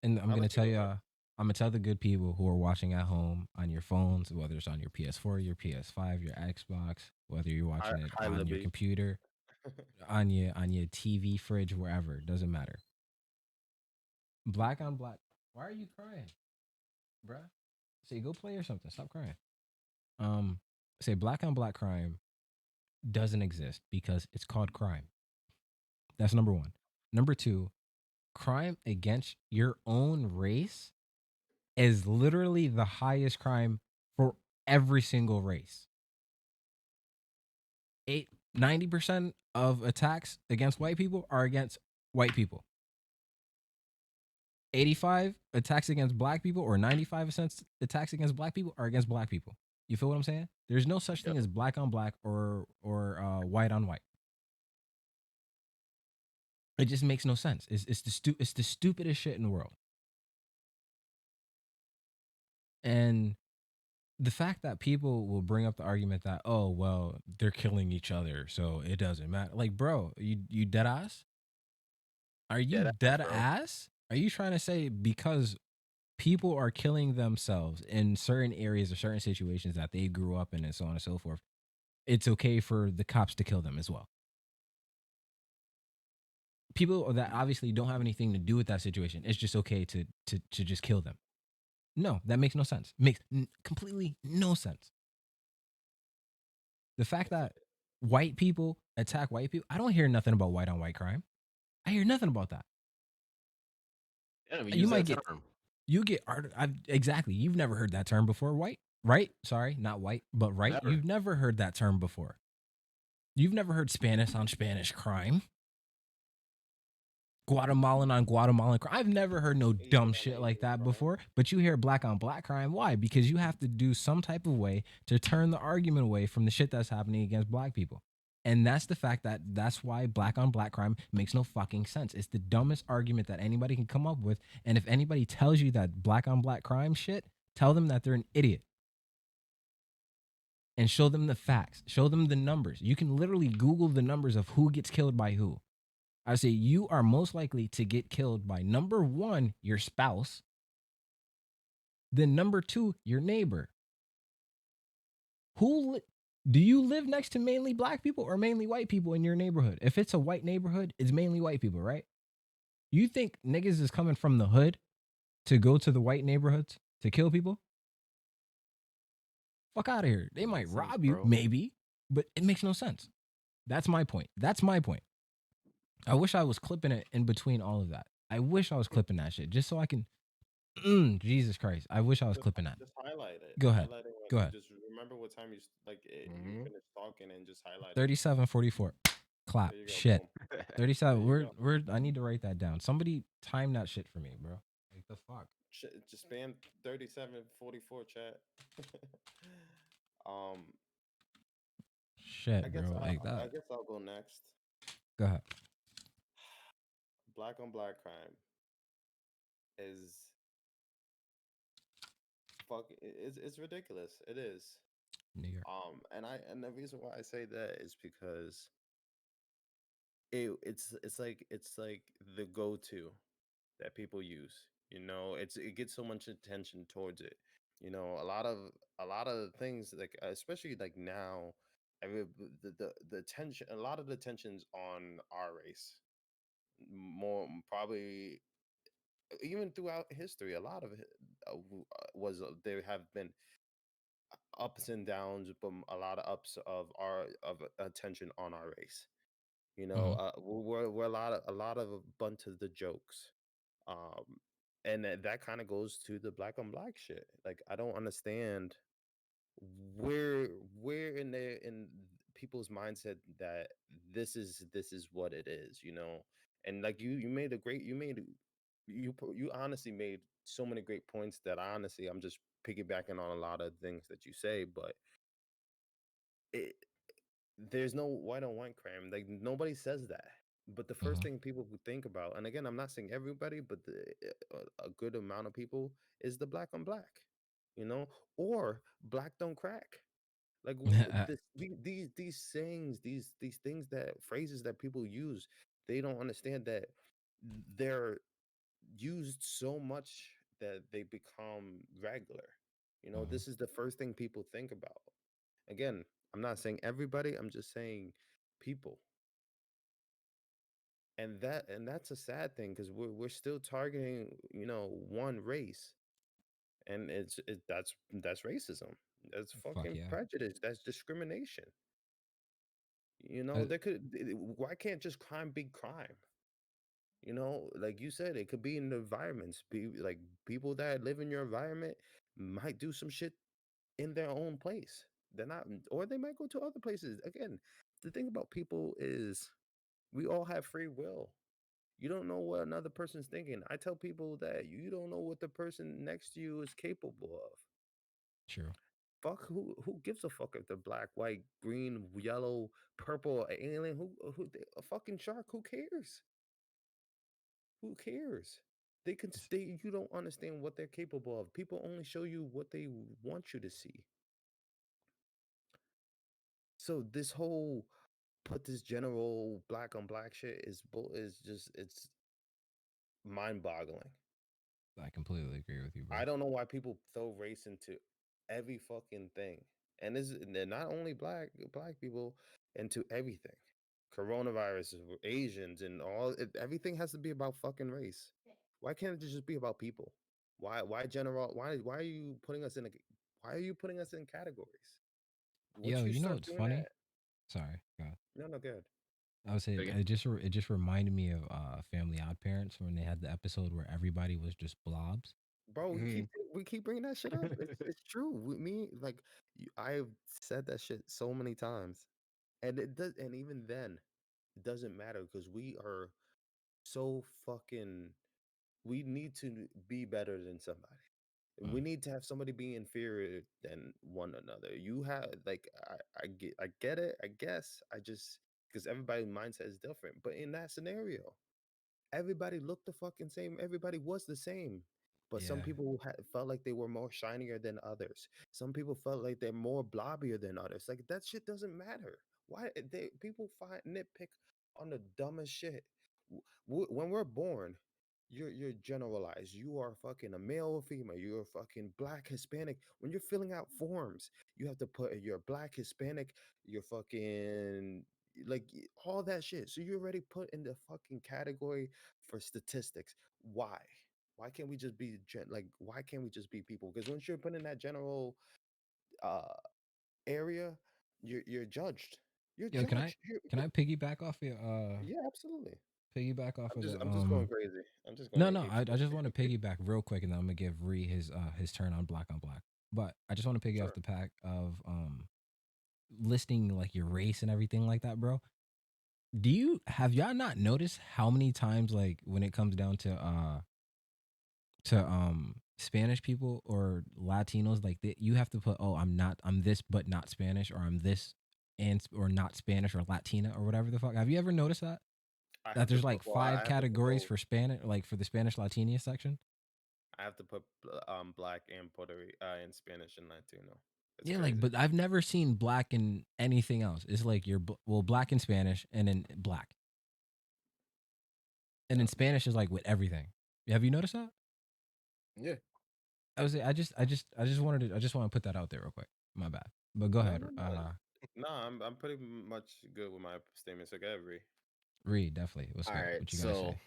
And I'm I'll going to let you tell go you first. I'm going to tell the good people who are watching at home on your phones, whether it's on your PS4, your PS5, your Xbox, whether you're Hi, watching it hi, on your Libby. computer, on your TV, fridge, wherever, it doesn't matter. Black on black. Why are you crying, bruh? Say go play or something. Stop crying. Um, say black on black crime doesn't exist because it's called crime. That's number one. Number two, crime against your own race is literally the highest crime for every single race. 90% of attacks against white people are against white people. 85 attacks against black people or 95% attacks against black people are against black people. You feel what I'm saying? There's no such thing Yep. as black on black or white on white. It just makes no sense. It's the stupidest shit in the world. And the fact that people will bring up the argument that, oh well, they're killing each other, so it doesn't matter. Like, bro, you dead ass? Are you Dead ass, dead bro. ass? Are you trying to say because people are killing themselves in certain areas or certain situations that they grew up in and so on and so forth, it's okay for the cops to kill them as well? People that obviously don't have anything to do with that situation, it's just okay to just kill them. No, that makes no sense. Makes completely no sense. The fact It's that white people attack white people, I don't hear nothing about white on white crime. I hear nothing about that. They don't even You use might that get term. exactly. You've never heard that term before, white, right? Sorry, not white, but right. Never. You've never heard that term before. You've never heard Spanish on Spanish crime. Guatemalan on Guatemalan crime. I've never heard no Asian dumb on shit like Asian that crime. before. But you hear black on black crime. Why? Because you have to do some type of way to turn the argument away from the shit that's happening against black people. And that's the fact that that's why black on black crime makes no fucking sense. It's the dumbest argument that anybody can come up with. And if anybody tells you that black on black crime shit, tell them that they're an idiot. And show them the facts. Show them the numbers. You can literally Google the numbers of who gets killed by who. I say you are most likely to get killed by number one, your spouse, then number two, your neighbor. Do you live next to mainly black people or mainly white people in your neighborhood? If it's a white neighborhood, it's mainly white people, right? You think niggas is coming from the hood to go to the white neighborhoods to kill people? Fuck out of here. They might Nonsense, rob you, bro. maybe, but it makes no sense. That's my point. That's my point. I wish I was clipping it in between all of that. I wish I was clipping that shit just so I can. Jesus Christ. I wish I was clipping that. Just highlight it. Go ahead. Highlight it when Go ahead. just remember what time you Mhm. finished talking and just highlight it. 37:44. Clap. There you go. Shit. Boom. 37. There you We're go. I need to write that down. Somebody time that shit for me, bro. Like the fuck. Just spam 37:44 chat. um, Shit, bro. Like I that. guess I'll go next. Go ahead. Black on black crime is it's ridiculous. It is. New York. And the reason why I say that is because it's like the go-to that people use. It gets so much attention towards it. A lot of things, like especially like now, the attention, a lot of the tensions on our race, more probably even throughout history, a lot of it was there have been ups and downs, but a lot of ups of attention on our race. Mm-hmm. We're a lot of a bunch of the jokes, um, and that kind of goes to the black on black shit. Like I don't understand where where in people's mindset that this is what it is, and like you honestly made so many great points that I'm just piggybacking on a lot of things that you say, but it, there's no white on white crime. Like nobody says that. But the first Mm-hmm. thing people would think about, and again, I'm not saying everybody, but a good amount of people is the black on black, you know, or black don't crack. Like these sayings, these things, that phrases that people use, they don't understand that they're used so much that they become regular. Mhm. This is the first thing people think about. Again, I'm not saying everybody, I'm just saying people. And that's a sad thing because we're still targeting, one race. And that's racism. That's Fuck fucking yeah. prejudice. That's discrimination. You know, Uh, there could. Why can't just crime be crime? You know, like you said, it could be in the environments. Be like people that live in your environment might do some shit in their own place. They're not, or they might go to other places. Again, the thing about people is we all have free will. You don't know what another person's thinking. I tell people that you don't know what the person next to you is capable of. True. Fuck who gives a fuck if they're black, white, green, yellow, purple, alien, a fucking shark, who cares? Who cares? You don't understand what they're capable of. People only show you what they want you to see. So this whole put this general black on black shit is just it's mind-boggling. I completely agree with you, bro. I don't know why people throw race into every fucking thing. And they're not only black people into everything. Coronavirus, Asians, and everything has to be about fucking race. Why can't it just be about people? Why are you putting us in why are you putting us in categories? Once Yo, you you know start what's doing that, funny? Sorry, God. no, good. I would say Again. it just reminded me of Family Odd Parents when they had the episode where everybody was just blobs. Bro, Mhm. we keep bringing that shit up. It's true. With me, like I've said that shit so many times, and it does. And even then, it doesn't matter because we are so fucking. We need to be better than somebody. We need to have somebody be inferior than one another. You have like I get it. I guess I just because everybody's mindset is different. But in that scenario, everybody looked the fucking same. Everybody was the same. But some Yeah, people felt like they were more shinier than others. Some people felt like they're more blobbier than others. Like that shit doesn't matter. Why people find nitpick on the dumbest shit. When we're born, you're generalized. You are fucking a male or female. You're fucking black, Hispanic. When you're filling out forms, you have to put you're black, Hispanic. You're fucking like all that shit. So you already put in the fucking category for statistics. Why? Why can't we just be why can't we just be people? Because once you're put in that general uh area, you're judged. You're yo, judged. can I piggyback off your Yeah, absolutely. piggyback off of the I'm just going crazy. I'm just No, going no, ape I shit. just want to piggyback real quick, and then I'm gonna give Ree his turn on black. But I just want to piggy off Sure. the pack of listing like your race and everything like that, bro. Have y'all not noticed how many times like when it comes down to Spanish people or Latinos, like you have to put, oh, I'm this but not Spanish, or I'm this and or not Spanish or Latina or whatever the fuck. Have you ever noticed that? I That have to there's put like well, I five have to put categories both. for Spanish, like for the Spanish Latinia section. I have to put black and and Spanish and Latino. It's Yeah, like, crazy. but I've never seen black in anything else. It's like well, black in Spanish and then black. And then No, Spanish is like with everything. Have you noticed that? Yeah. I just want to put that out there real quick. My bad. But go no, ahead. no, no. No, I'm pretty much good with my statements. Okay, every. Reed, definitely. What's All good? right. What you gotta So, say?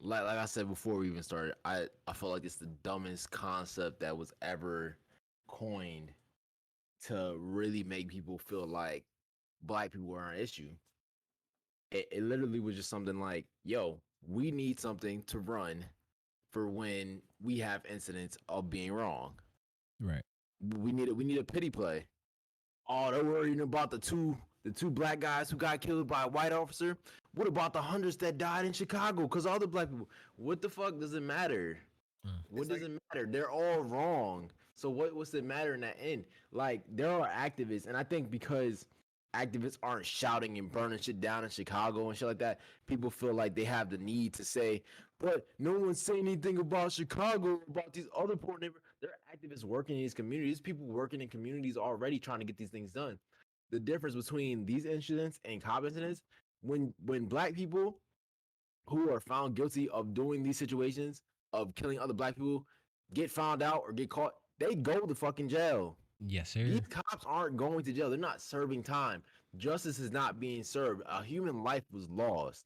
like I said before we even started, I felt like it's the dumbest concept that was ever coined to really make people feel like black people are an issue. It literally was just something like, yo, we need something to run for when we have incidents of being wrong. Right. We need a pity play. Oh, they're worrying about the two black guys who got killed by a white officer. What about the hundreds that died in Chicago? Because all the black people. What the fuck does it matter? Mm. What does it matter? They're all wrong. So what's it matter in that end? Like there are activists, and I think because activists aren't shouting and burning shit down in Chicago and shit like that, people feel like they have the need to say, but no one's saying anything about Chicago, about these other poor neighborhoods. There are activists working in these communities, people working in communities already trying to get these things done. The difference between these incidents and cop incidents, when black people who are found guilty of doing these situations of killing other black people get found out or get caught, they go to fucking jail. Yes, These sir. cops aren't going to jail. They're not serving time. Justice is not being served. A human life was lost.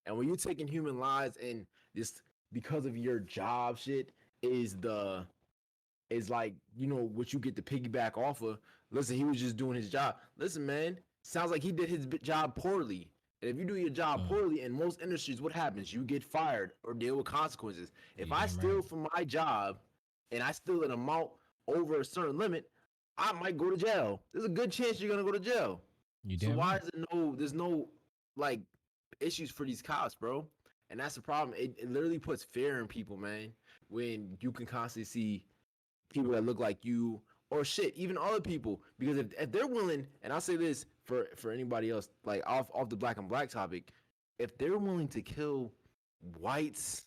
And when you're taking human lives and just because of your job shit is like, what you get to piggyback off of. Listen, he was just doing his job. Listen, man, sounds like he did his job poorly. And if you do your job poorly in most industries, what happens? You get fired or deal with consequences. If I steal from my job and I steal an amount over a certain limit, I might go to jail. There's a good chance you're gonna go to jail. So why is there's no like issues for these cops, bro? And that's the problem. It literally puts fear in people, man. When you can constantly see people that look like you or shit, even other people. Because if they're willing, and I'll say this for anybody else, like off the black on black topic, if they're willing to kill whites,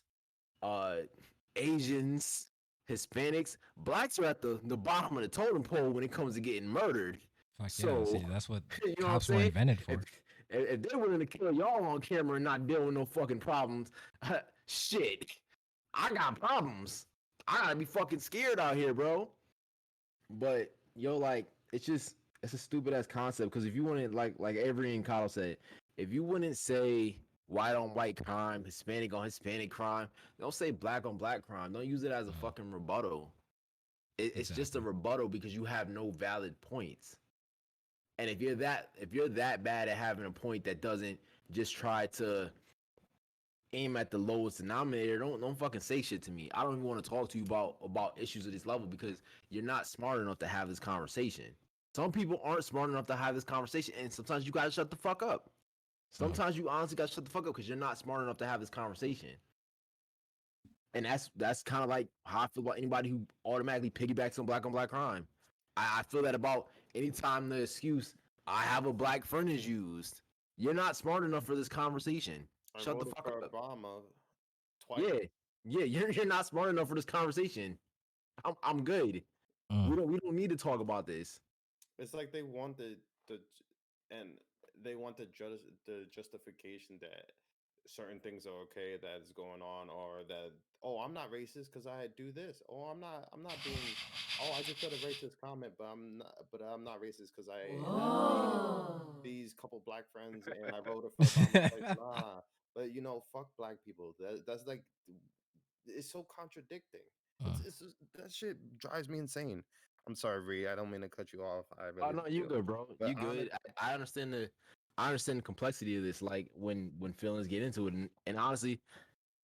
Asians, Hispanics, blacks are at the bottom of the totem pole when it comes to getting murdered. Fuck So yeah, see, that's what you know cops what I'm were saying? invented for. If they're willing to kill y'all on camera and not deal with no fucking problems, shit, I got problems. I gotta be fucking scared out here, bro. But yo, like, it's a stupid ass concept because if you wouldn't like Avery and Kyle said, if you wouldn't say white on white crime, Hispanic on Hispanic crime, don't say black on black crime. Don't use it as a fucking rebuttal. It's just a rebuttal because you have no valid points. And if you're that bad at having a point that doesn't just try to aim at the lowest denominator, don't fucking say shit to me. I don't even want to talk to you about issues of this level because you're not smart enough to have this conversation. Some people aren't smart enough to have this conversation, and sometimes you gotta shut the fuck up. Sometimes you honestly gotta shut the fuck up because you're not smart enough to have this conversation. And that's kind of like how I feel about anybody who automatically piggybacks on black crime. I feel that about anytime the excuse I have a black friend is used. You're not smart enough for this conversation. Shut the fuck up. Obama twice. Yeah, you're not smart enough for this conversation. I'm good. We don't need to talk about this. It's like they want the justification that certain things are okay that's going on, or that, oh, I'm not racist because I do this. Oh, I'm not being. Oh, I just said a racist comment, but I'm not racist because I have these couple black friends and I voted for Obama. It's like, nah, but fuck black people. That's like, it's so contradicting. It's that shit drives me insane. I'm sorry, Ree. I don't mean to cut you off. I really No, you do. good, bro. But You good. I understand the complexity of this. Like when feelings get into it, and honestly,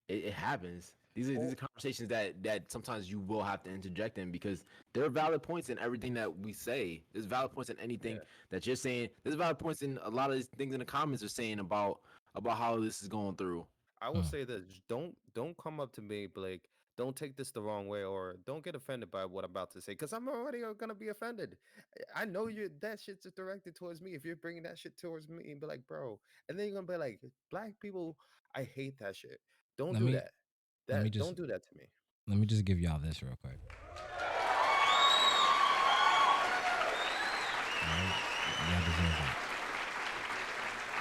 it happens. These are conversations that sometimes you will have to interject in because there are valid points in everything that we say. There's valid points in anything that you're saying. There's valid points in a lot of these things in the comments are saying about how this is going through. I will say this: don't come up to me, Blake. Don't take this the wrong way, or don't get offended by what I'm about to say, because I'm already gonna be offended. I know you that shit's directed towards me. If you're bringing that shit towards me, and be like, bro, and then you're gonna be like, black people, I hate that shit. Don't let do me that. let me just Don't do that to me. let me just give y'all this real quick. Right? Y'all deserve that.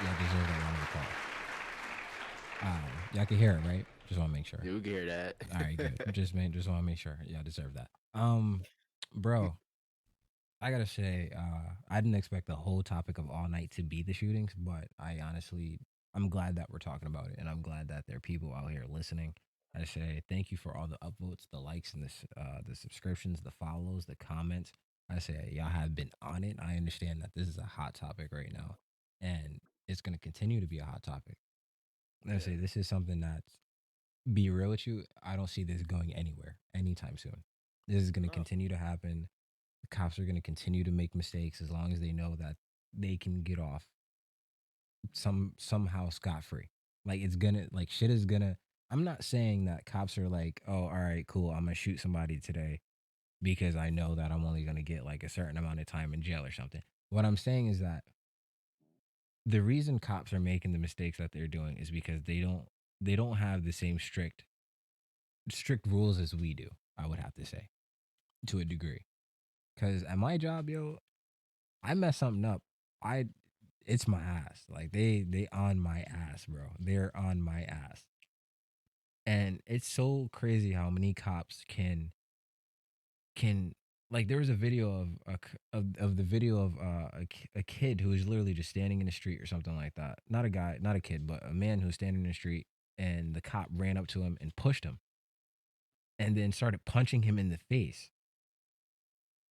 Y'all deserve that round of applause. Y'all can hear it, right? Just want to make sure. Yeah, we can hear that. All right, good. Just want to make sure y'all deserve that. Bro, I gotta say, I didn't expect the whole topic of all night to be the shootings, but I'm glad that we're talking about it, and I'm glad that there are people out here listening. I say thank you for all the upvotes, the likes, and the subscriptions, the follows, the comments. I say y'all have been on it. I understand that this is a hot topic right now, and it's gonna continue to be a hot topic. I say this is something that's, be real with you, I don't see this going anywhere anytime soon. This is gonna continue to happen. The cops are going to continue to make mistakes as long as they know that they can get off somehow scot-free. Like it's gonna, like shit is gonna, I'm not saying that cops are like, oh, all right, cool, I'm gonna shoot somebody today because I know that I'm only gonna get like a certain amount of time in jail or something. What I'm saying is that the reason cops are making the mistakes that they're doing is because they don't have the same strict rules as we do, I would have to say, to a degree. Because at my job, yo, I mess something up, it's my ass. Like they on my ass, bro. They're on my ass. And it's so crazy how many cops can like, there was a video of the video of a kid who was literally just standing in the street or something like that. Not a kid, but a man who was standing in the street, and the cop ran up to him and pushed him and then started punching him in the face.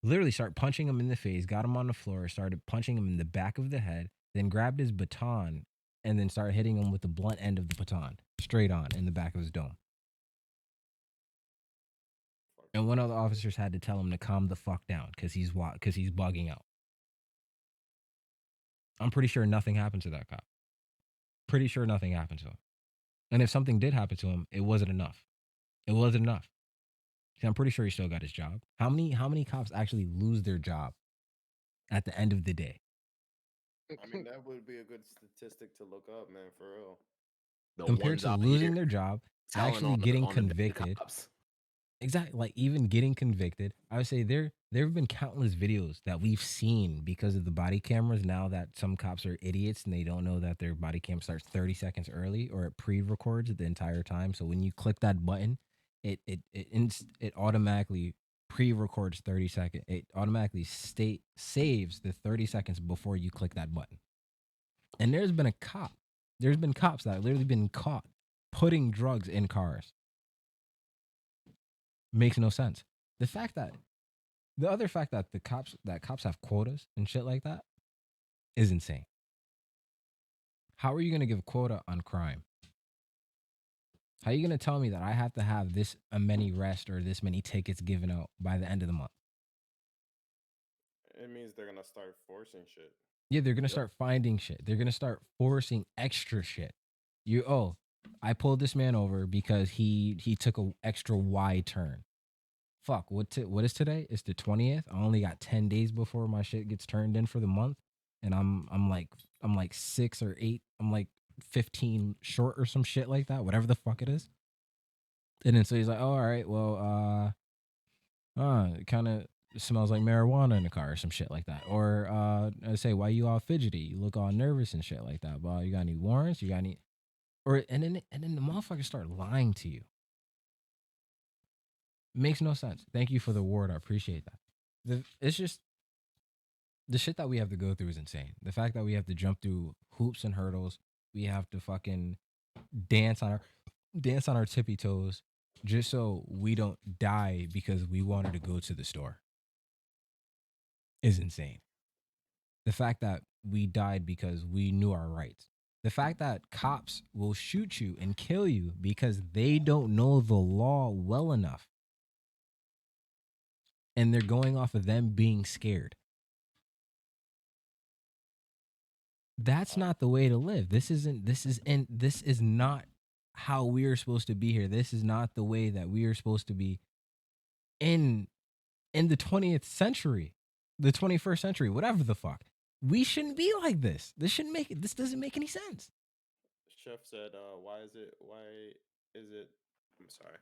Literally started punching him in the face, got him on the floor, started punching him in the back of the head, then grabbed his baton and then started hitting him with the blunt end of the baton straight on in the back of his dome. And one of the officers had to tell him to calm the fuck down because he's bugging out. I'm pretty sure nothing happened to that cop. Pretty sure nothing happened to him. And if something did happen to him, it wasn't enough. It wasn't enough. See, I'm pretty sure he still got his job. How many cops actually lose their job at the end of the day? I mean, that would be a good statistic to look up, man, for real. The Compared ones to out losing here their job, telling actually on getting on the bad convicted. cops. Exactly, like even getting convicted. I would say there have been countless videos that we've seen because of the body cameras. Now that some cops are idiots and they don't know that their body cam starts 30 seconds early or it pre-records the entire time. So when you click that button, it automatically pre-records 30 seconds. It automatically saves the 30 seconds before you click that button. And there's been cops that have literally been caught putting drugs in cars. Makes no sense. The other fact that cops have quotas and shit like that is insane. How are you going to give quota on crime? How are you going to tell me that I have to have this many arrests or this many tickets given out by the end of the month? It means they're gonna start forcing shit. Yeah, they're going to start finding shit. They're going to start forcing extra shit. I pulled this man over because he took an extra wide turn. Fuck, what is today? It's the 20th. I only got 10 days before my shit gets turned in for the month. And I'm like 6 or 8. I'm like 15 short or some shit like that, whatever the fuck it is. And then so he's like, "Oh, all right, well, it kind of smells like marijuana in the car or some shit like that." Or I say, "Why you all fidgety? You look all nervous and shit like that. Well, you got any warrants? You got any?" And then the motherfuckers start lying to you. Makes no sense. Thank you for the award. I appreciate that. It's just the shit that we have to go through is insane. The fact that we have to jump through hoops and hurdles, we have to fucking dance on our tippy toes just so we don't die because we wanted to go to the store is insane. The fact that we died because we knew our rights. The fact that cops will shoot you and kill you because they don't know the law well enough. And they're going off of them being scared. That's not the way to live. This is not how we are supposed to be here. This is not the way that we are supposed to be in the 20th century, the 21st century, whatever the fuck. We shouldn't be like this. This doesn't make any sense. Chef said, why is it, I'm sorry,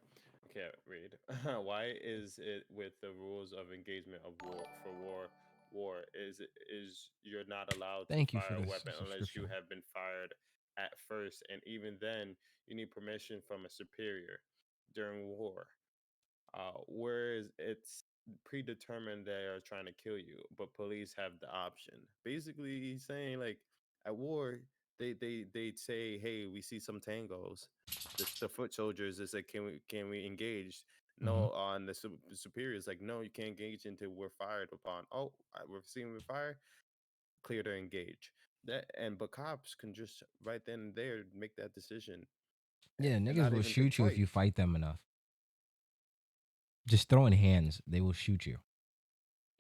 I can't read. Why is it with the rules of engagement of war is you're not allowed to Thank you for fire a this weapon unless you subscription. have been fired at first, and even then you need permission from a superior during war. Whereas it's predetermined they are trying to kill you, but police have the option. Basically, he's saying like at war, they'd say, "Hey, we see some tangos." The foot soldiers is like, can we engage?" No, on the superiors like, "No, you can't engage until we're fired upon." Oh, we're seeing we're fired. Clear to engage. But cops can just right then and there make that decision. Yeah, And niggas not will even think shoot you if twice. you fight them enough. Just throwing hands, they will shoot you.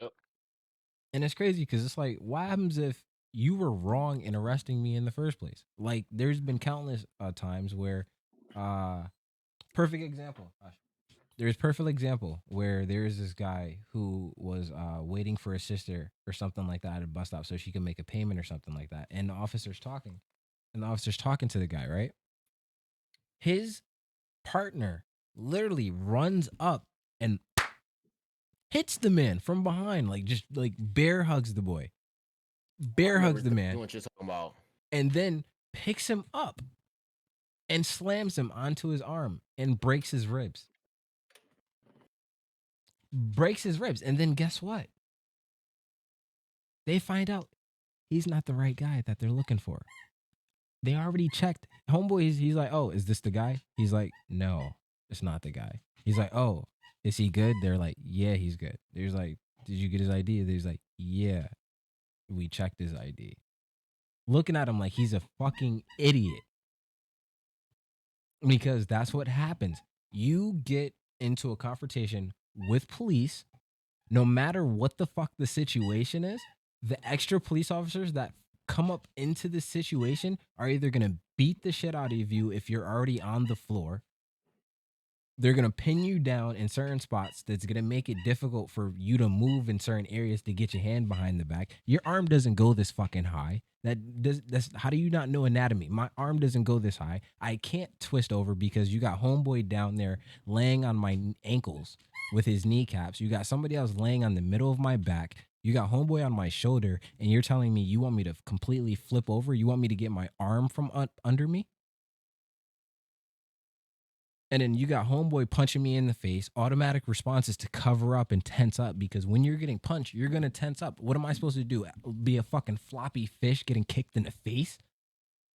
Yep. And it's crazy because it's like, what happens if you were wrong in arresting me in the first place? Like, there's been countless times where, perfect example. There's perfect example where there's this guy who was waiting for his sister or something like that at a bus stop so she can make a payment or something like that. And the officer's talking to the guy, right? His partner literally runs up and hits the man from behind, like just like bear hugs the boy. Bear hugs the man. What you're talking about? And then picks him up and slams him onto his arm and breaks his ribs. And then guess what? They find out he's not the right guy that they're looking for. They already checked. Homeboy, he's like, "Oh, is this the guy?" He's like, "No, it's not the guy." He's like, "Oh, is he good?" They're like, "Yeah, he's good." There's like, Did you get his ID? He's like, yeah, we checked his ID. Looking at him like he's a fucking idiot. Because that's what happens. You get into a confrontation with police, no matter what the fuck the situation is, the extra police officers that come up into the situation are either going to beat the shit out of you if you're already on the floor. They're going to pin you down in certain spots that's going to make it difficult for you to move in certain areas to get your hand behind the back. Your arm doesn't go this fucking high. That's how do you not know anatomy? My arm doesn't go this high. I can't twist over because you got homeboy down there laying on my ankles with his kneecaps. You got somebody else laying on the middle of my back. You got homeboy on my shoulder, and you're telling me you want me to completely flip over? You want me to get my arm from under me? And then you got homeboy punching me in the face. Automatic responses to cover up and tense up, because when you're getting punched, you're going to tense up. What am I supposed to do? Be a fucking floppy fish getting kicked in the face?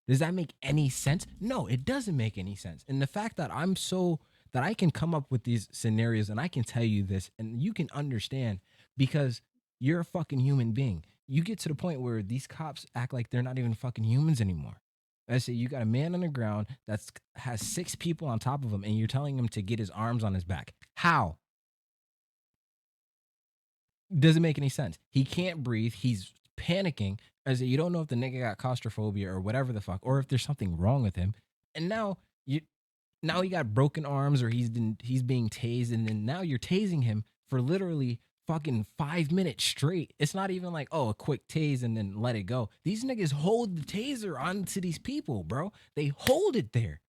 Does that make any sense? No, it doesn't make any sense. And the fact that that I can come up with these scenarios and I can tell you this and you can understand because you're a fucking human being. You get to the point where these cops act like they're not even fucking humans anymore. I say you got a man on the ground that has 6 people on top of him, and you're telling him to get his arms on his back. How? Doesn't make any sense. He can't breathe. He's panicking. I say you don't know if the nigga got claustrophobia or whatever the fuck, or if there's something wrong with him. And now he got broken arms, or he's being tased, and then now you're tasing him for literally fucking 5 minutes straight. It's not even like, oh, a quick tase and then let it go. These niggas hold the taser onto these people, bro. They hold it there.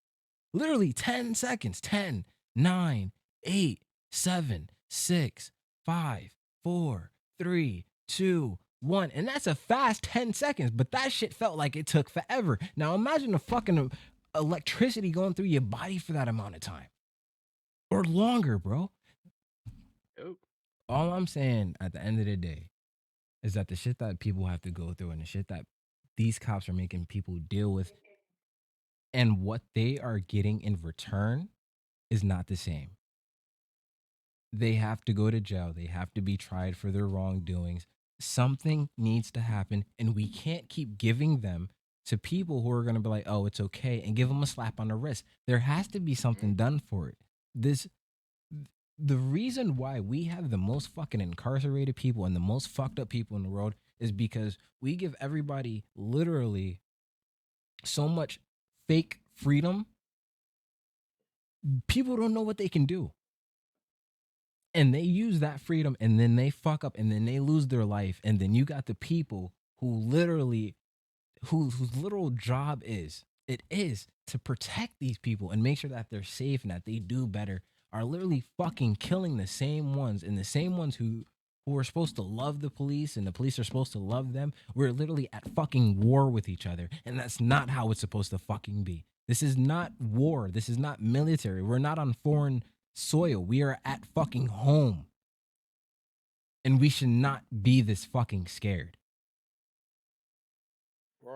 Literally 10 seconds. 10, 9, 8, 7, 6, 5, 4, 3, 2, 1. And that's a fast 10 seconds, but that shit felt like it took forever. Now imagine the fucking electricity going through your body for that amount of time. Or longer, bro. Yep. All I'm saying at the end of the day is that the shit that people have to go through and the shit that these cops are making people deal with and what they are getting in return is not the same. They have to go to jail. They have to be tried for their wrongdoings. Something needs to happen, and we can't keep giving them to people who are going to be like, oh, it's okay, and give them a slap on the wrist. There has to be something done for it. The reason why we have the most fucking incarcerated people and the most fucked up people in the world is because we give everybody literally so much fake freedom. People don't know what they can do. And they use that freedom and then they fuck up and then they lose their life. And then you got the people who literally, whose literal job is to protect these people and make sure that they're safe and that they do better, are literally fucking killing the same ones, and the same ones who are supposed to love the police and the police are supposed to love them. We're literally at fucking war with each other. And that's not how it's supposed to fucking be. This is not war. This is not military. We're not on foreign soil. We are at fucking home. And we should not be this fucking scared. We're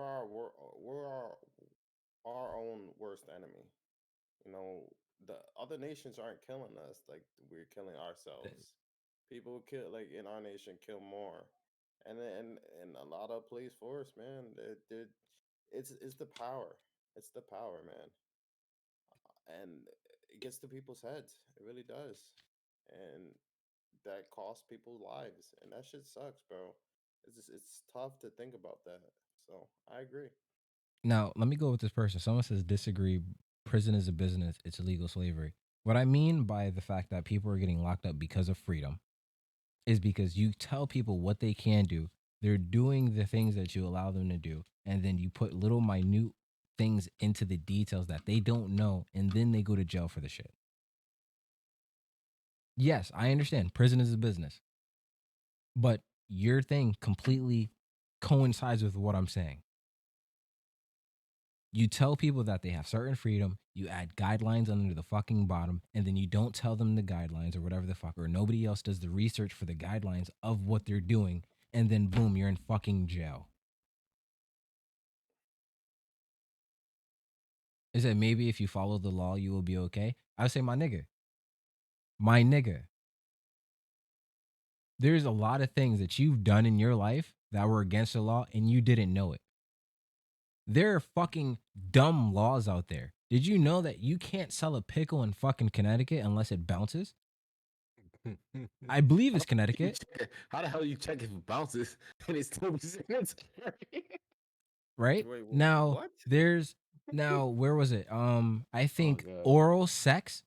our own worst enemy. You know, the other nations aren't killing us like we're killing ourselves. People kill, like in our nation, kill more, and a lot of police force, man. It's the power. It's the power, man, and it gets to people's heads. It really does, and that costs people lives, and that shit sucks, bro. It's tough to think about that. So I agree. Now, let me go with this person. Someone says disagree. Prison is a business. It's illegal slavery. What I mean by the fact that people are getting locked up because of freedom is because you tell people what they can do. They're doing the things that you allow them to do. And then you put little minute things into the details that they don't know. And then they go to jail for the shit. Yes, I understand. Prison is a business. But your thing completely coincides with what I'm saying. You tell people that they have certain freedom, you add guidelines under the fucking bottom, and then you don't tell them the guidelines or whatever the fuck, or nobody else does the research for the guidelines of what they're doing, and then boom, you're in fucking jail. Is it maybe if you follow the law, you will be okay? I would say, my nigga, there's a lot of things that you've done in your life that were against the law and you didn't know it. There are fucking dumb laws out there. Did you know that you can't sell a pickle in fucking Connecticut unless it bounces? I believe it's Connecticut, How the hell you check if it bounces and it's still sanitary? right? Wait, Now, what? there's now where was it? I Oh think god. oral sex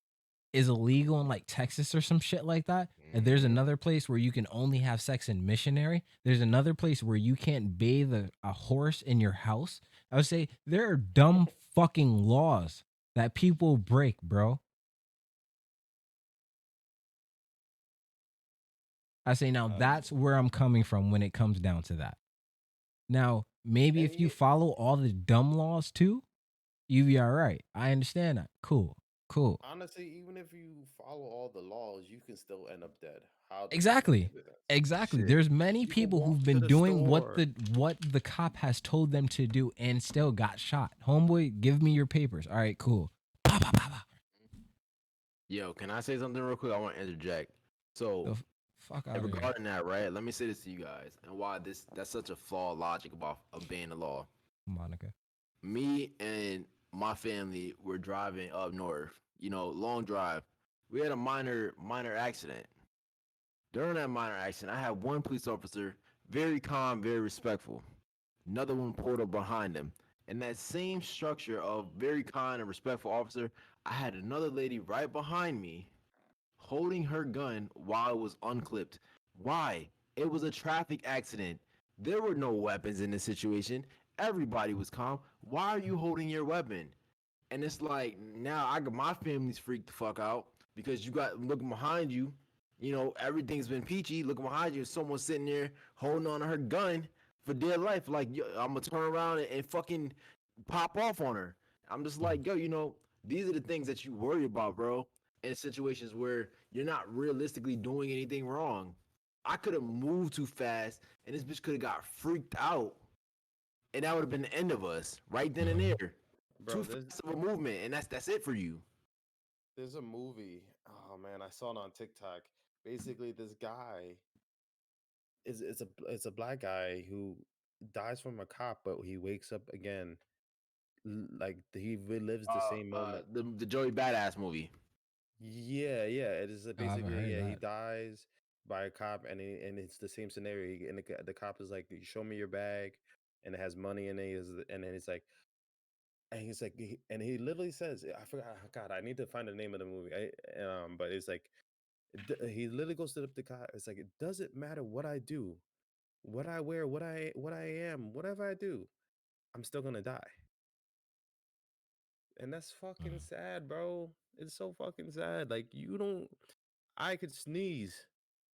is illegal in like Texas or some shit like that. And there's another place where you can only have sex in missionary. There's another place where you can't bathe a horse in your house. I would say there are dumb fucking laws that people break, bro. I say now that's where I'm coming from when it comes down to that. Now, maybe And if you follow all the dumb laws too, you be all right. I understand that. Cool. Cool. honestly, even if you follow all the laws, you can still end up dead. How the fuck can you Exactly. do that? Exactly. Shit. There's many You can people who've walk to been the doing store. what the cop has told them to do and still got shot. Homeboy, give me your papers. All right, cool. Pa, pa, pa, pa. Yo, can I say something real quick? I want to interject. The So, fuck and out of here, regarding that, right? Let me say this to you guys, and why that's such a flawed logic about obeying the law. Monica. Me and my family were driving up north. You know, long drive. We had a minor accident. During that minor accident, I had one police officer, very calm, very respectful. Another one pulled up behind him. In that same structure of very kind and respectful officer, I had another lady right behind me holding her gun while it was unclipped. Why? It was a traffic accident. There were no weapons in this situation. Everybody was calm. Why are you holding your weapon? And it's like now I got my family's freaked the fuck out because you got looking behind you. You know everything's been peachy. Looking behind you, someone sitting there holding on to her gun for dear life. Like yo, I'm gonna turn around and fucking pop off on her. I'm just like yo, you know these are the things that you worry about, bro. In situations where you're not realistically doing anything wrong. I could have moved too fast, and this bitch could have got freaked out, and that would have been the end of us right then and Mhm. there. Too Bro, fast of a movement, and that's it for you. there's a movie. Oh man, I saw it on TikTok. Basically, this guy is it's a black guy who dies from a cop, but he wakes up again. Like he relives the same moment. The Joey Badass movie. Yeah, yeah. It is Oh, I haven't basically, heard of yeah. He that. dies by a cop, and it's the same scenario. And the cop is like, "Show me your bag," and it has money in it. And then it's like, and he's like, and he literally says, "I forgot. God, I need to find the name of the movie." But it's like, he literally goes to the cop. It's like, it doesn't matter what I do, what I wear, what I am, whatever I do, I'm still gonna die. And that's fucking Mm. sad, bro. It's so fucking sad. Like you don't. I could sneeze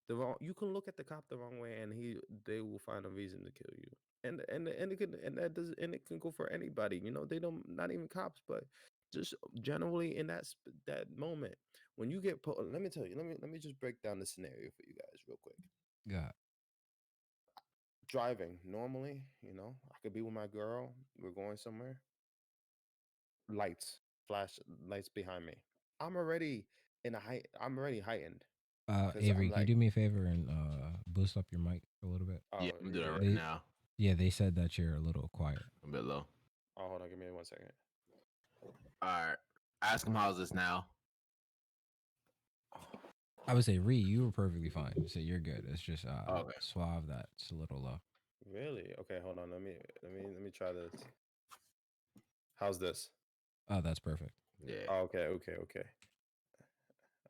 the wrong. You can look at the cop the wrong way, and they will find a reason to kill you. And it can and that does and it can go for anybody. You know, they don't not even cops, but just generally in that moment when you get put. Let me tell you. Let me just break down the scenario for you guys real quick. God. Driving normally, I could be with my girl. We're going somewhere. Lights, flash lights behind me. I'm already I'm already heightened because I'm Avery, can you like, do me a favor and boost up your mic a little bit? Yeah, oh, I'm doing it yeah. right They now. they said that you're a little quiet. A bit low. Oh, hold on, give me 1 second. All right. Ask him how's this now. I would say Ree, you were perfectly fine. So you're good. It's just Okay. Suave that's a little low. Really? Okay, hold on. Let me try this. How's this? Oh, that's perfect. Yeah. Oh, okay, okay, okay.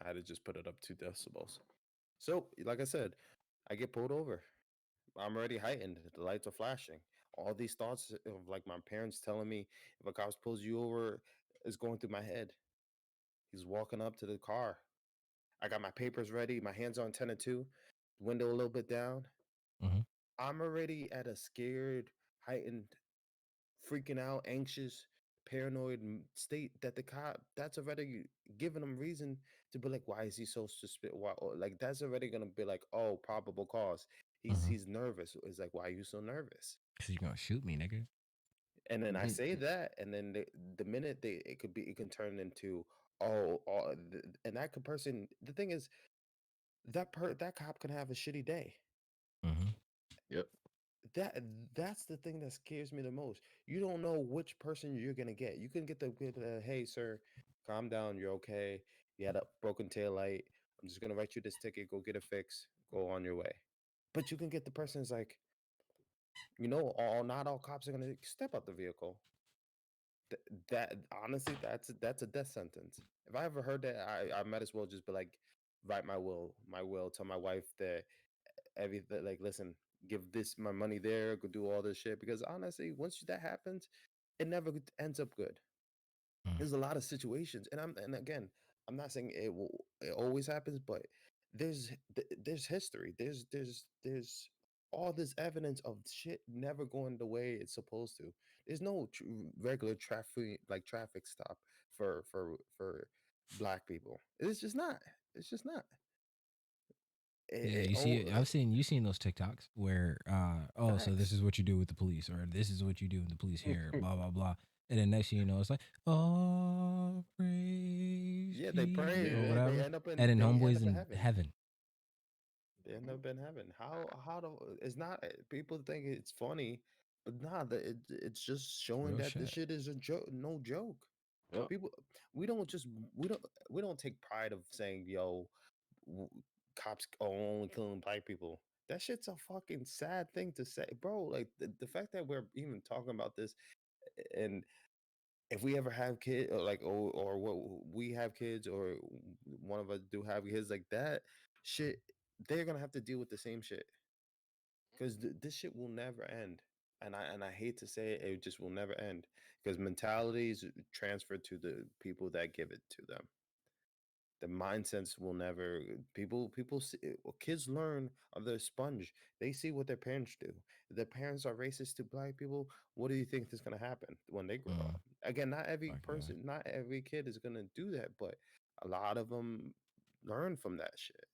I had to just put it up 2 decibels. So, like I said, I get pulled over. I'm already heightened. The lights are flashing. All these thoughts of like my parents telling me if a cop pulls you over is going through my head. He's walking up to the car. I got my papers ready. My hands on 10 and 2, window a little bit down. Hmm. I'm already at a scared, heightened, freaking out, anxious, paranoid state that the cop that's already giving him reason to be like, why is he so suspicious? Why, like that's already gonna be like, oh, probable cause. Hmm. He's nervous. It's like, why are you so nervous? Cause you're gonna shoot me, nigga. And then I say that, and then the minute it can turn into and that could person. The thing is, that cop can have a shitty day. Mm-hmm. Yep. That's the thing that scares me the most. You don't know which person you're gonna get. You can get the hey sir, calm down, you're okay. You had a broken tail light. I'm just gonna write you this ticket. Go get it fixed. Go on your way. But you can get the person who's like, not all cops are gonna step out the vehicle. That honestly, that's a death sentence. If I ever heard that, I might as well just be like, write my will, tell my wife that everything, like, listen, give this my money there, go do all this shit. Because honestly, once that happens, it never ends up good. Mm. There's a lot of situations, and again, I'm not saying it always happens, but there's history. There's all this evidence of shit never going the way it's supposed to. There's no regular traffic stop for black people. It's just not. It's just not. Yeah, It oh, you've seen those TikToks where oh, so this facts. is what you do with the police, or this is what you do with the police here, blah blah blah. And then next thing you know, it's like, oh, praise Yeah, they pray. Jesus or Yeah. They whatever. end up in And then they end homeboys up in in heaven. heaven. They end up in heaven. How do it's not people think it's funny, but nah, it's just showing Real that this shit. shit is a joke, no joke. Yep. People, we don't just we don't take pride of saying w- cops are only killing black people. That shit's a fucking sad thing to say, bro. Like the fact that we're even talking about this, and if we ever have kids, or what we have kids, or one of us do have kids like that, shit, they're gonna have to deal with the same shit because this shit will never end. And I hate to say it, it just will never end because mentalities transfer to the people that give it to them. The mindsets will never kids learn of the sponge. They see what their parents do. If their parents are racist to black people, what do you think is going to happen when they grow Mm, up? Again, not every fuck yeah. person, not every kid is going to do that, but a lot of them learn from that shit.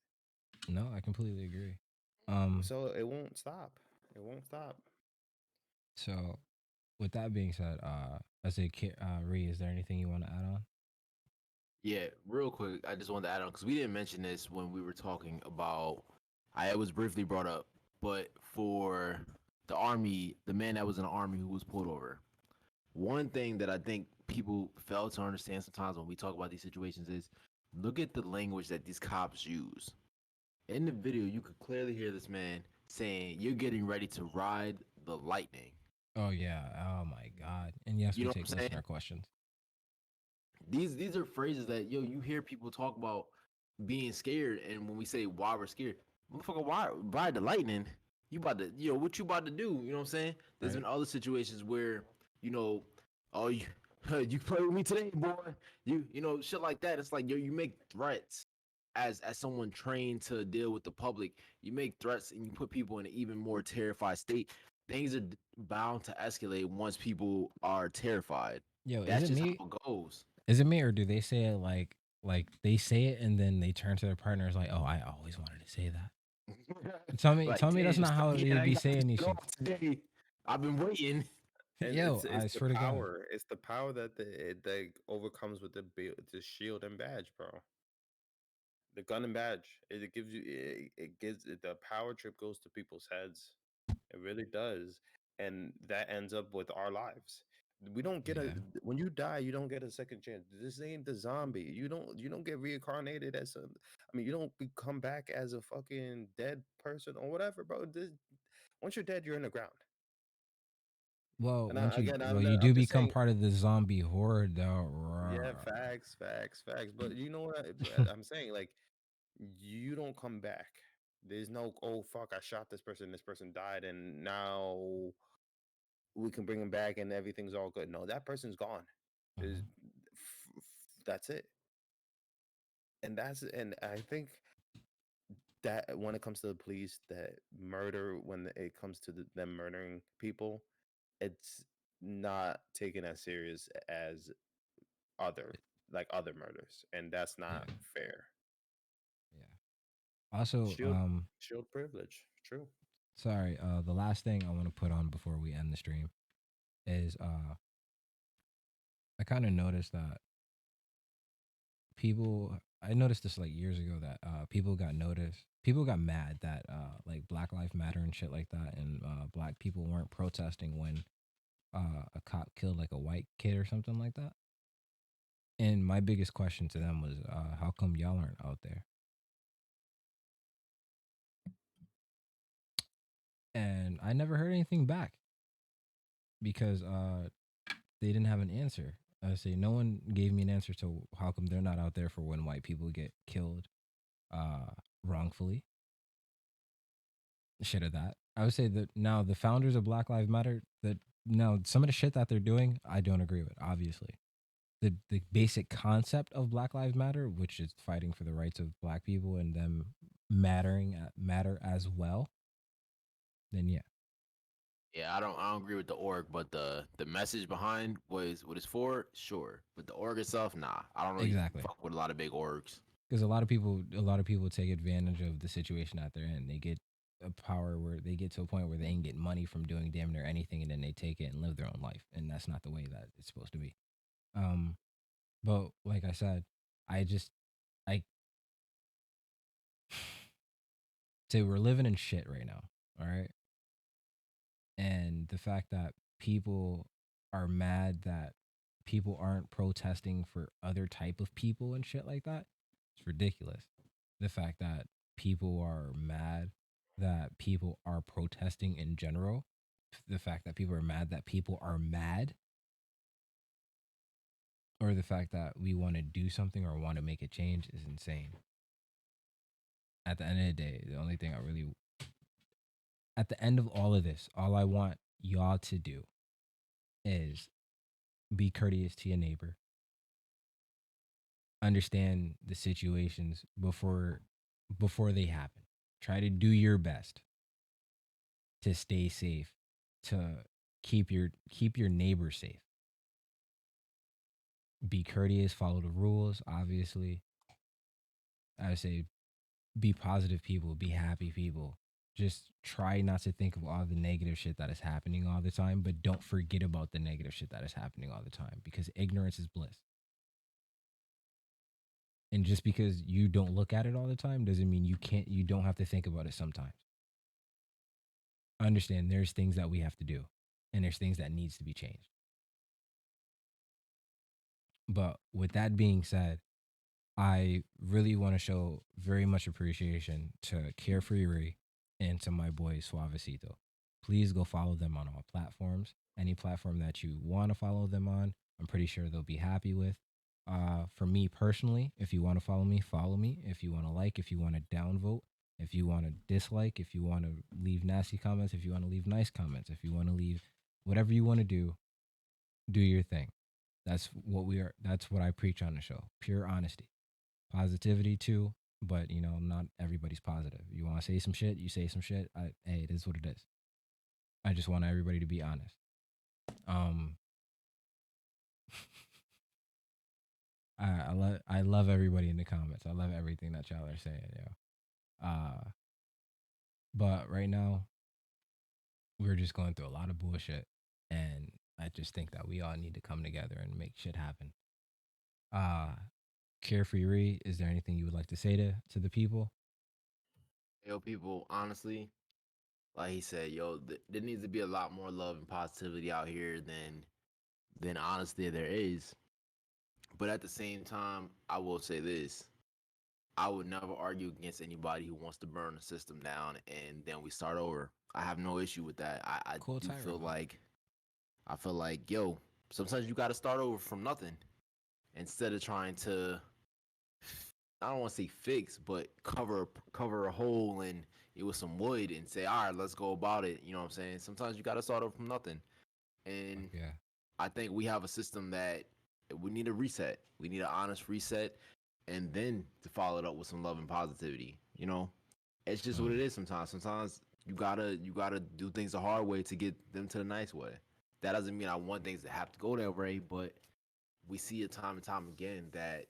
No, I completely agree. So it won't stop. It won't stop. So with that being said, as a kid, Ree, is there anything you want to add on? Yeah, real quick, I just wanted to add on because we didn't mention this when we were talking about. It was briefly brought up, but for the army, the man that was in the army who was pulled over, one thing that I think people fail to understand sometimes when we talk about these situations is look at the language that these cops use. In the video, you could clearly hear this man saying, "You're getting ready to ride the lightning." Oh yeah. Oh my God. And yes, You we know what take I'm saying? listener questions. These are phrases that you hear people talk about being scared, and when we say why we're scared, motherfucker, why ride the lightning? You about to, what you about to do? You know what I'm saying? There's Right. been other situations where, you know, oh, you you play with me today, boy. Shit like that. It's like, you make threats as someone trained to deal with the public. You make threats and you put people in an even more terrified state. Things are bound to escalate once people are terrified. Yo, is That's it just me? how it goes. Is it me, or do they say it like they say it and then they turn to their partners like, oh, I always wanted to say that. Like, Tell me that's damn, not son, how yeah, they I be got this saying these shit shits. off today. I've been waiting. And Yo, I it's the swear to God. power. It's the power that it overcomes with the shield and badge, bro. The gun and badge. It gives you it gives the power trip goes to people's heads. It really does. And that ends up with our lives. We don't get a Yeah. when you die, you don't get a second chance. This ain't the zombie. You don't get reincarnated as a you don't come back as a fucking dead person or whatever, bro. Once you're dead, you're in the ground. Well, And I, again, you I'm do just become saying, part of the zombie horde though. yeah, facts. But you know what I'm saying? Like, you don't come back. There's no, oh fuck, I shot this person died, and now we can bring him back and everything's all good. No, that person's gone. There's, Mhm. that's it. And I think that when it comes to the police, that murder, when it comes to them murdering people, it's not taken as serious as other murders, and that's Yeah. not fair. Yeah. Also, Shield shield privilege, true. sorry, the last thing I want to put on before we end the stream is I kind of noticed that people I noticed this like years ago that people got mad that like Black Lives Matter and shit like that, and black people weren't protesting when a cop killed like a white kid or something like that. And my biggest question to them was, how come y'all aren't out there? And I never heard anything back because they didn't have an answer. I say no one gave me an answer to how come they're not out there for when white people get killed uh, wrongfully. Shit of that. I would say that now the founders of Black Lives Matter, that now some of the shit that they're doing, I don't agree with. Obviously, the basic concept of Black Lives Matter, which is fighting for the rights of Black people and them matter as well. Then yeah, Yeah, I don't agree with the org, but the message behind what it's for, sure. But the org itself, nah. I don't really exactly. fuck with a lot of big orgs. Because a lot of people take advantage of the situation that they're in. They get a power where they get to a point where they can get money from doing damn near anything, and then they take it and live their own life, and that's not the way that it's supposed to be. Um, but like I said, I say we're living in shit right now. All right, and the fact that people are mad that people aren't protesting for other type of people and shit like that, it's ridiculous. The fact that people are mad that people are protesting in general, the fact that people are mad that people are mad, or the fact that we want to do something or want to make a change is insane. At the end of the day, the only thing I really, at the end of all of this, all I want y'all to do is be courteous to your neighbor, understand the situations before they happen. Try to do your best to stay safe, to keep your neighbor safe. Be courteous, follow the rules, obviously. I would say be positive people, be happy people. Just try not to think of all the negative shit that is happening all the time, but don't forget about the negative shit that is happening all the time because ignorance is bliss. And just because you don't look at it all the time doesn't mean you don't have to think about it sometimes. Understand there's things that we have to do and there's things that needs to be changed. But with that being said, I really want to show very much appreciation to CareFreeRree and to my boy Soavecito. Please go follow them on all platforms. Any platform that you want to follow them on, I'm pretty sure they'll be happy with. For me personally, if you want to follow me, follow me. If you want to like, if you want to downvote, if you want to dislike, if you want to leave nasty comments, if you want to leave nice comments, if you want to leave whatever you want to do your thing. That's what we are. That's what I preach on the show. Pure honesty, positivity too. But not everybody's positive. You want to say some shit, you say some shit. Hey, it is what it is. I just want everybody to be honest. Um, I love everybody in the comments. I love everything that y'all are saying, Uh, but right now we're just going through a lot of bullshit, and I just think that we all need to come together and make shit happen. Uh, CareFreeRree, is there anything you would like to say to the people? Yo, people, honestly, like he said, yo, there needs to be a lot more love and positivity out here than honestly there is. But at the same time, I will say this: I would never argue against anybody who wants to burn the system down and then we start over. I have no issue with that. I Cool do Tyra, feel man. like yo, sometimes you got to start over from nothing instead of trying to, I don't want to say fix, but cover a hole in it with some wood and say, all right, let's go about it. You know what I'm saying? Sometimes you got to start over from nothing, Fuck and yeah. I think we have a system that we need a reset. We need an honest reset, and then to follow it up with some love and positivity. It's just what it is. Sometimes you gotta do things the hard way to get them to the nice way. That doesn't mean I want things to have to go that way, but we see it time and time again that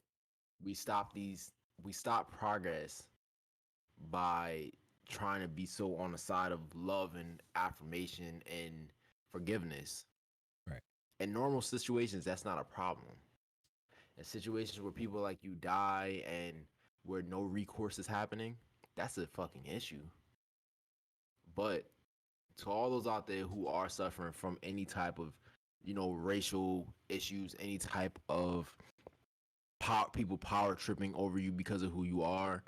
we stop these we stop progress by trying to be so on the side of love and affirmation and forgiveness. Right. In normal situations, that's not a problem. and situations where people like you die and where no recourse is happening, that's a fucking issue. But to all those out there who are suffering from any type of, racial issues, any type of people power tripping over you because of who you are,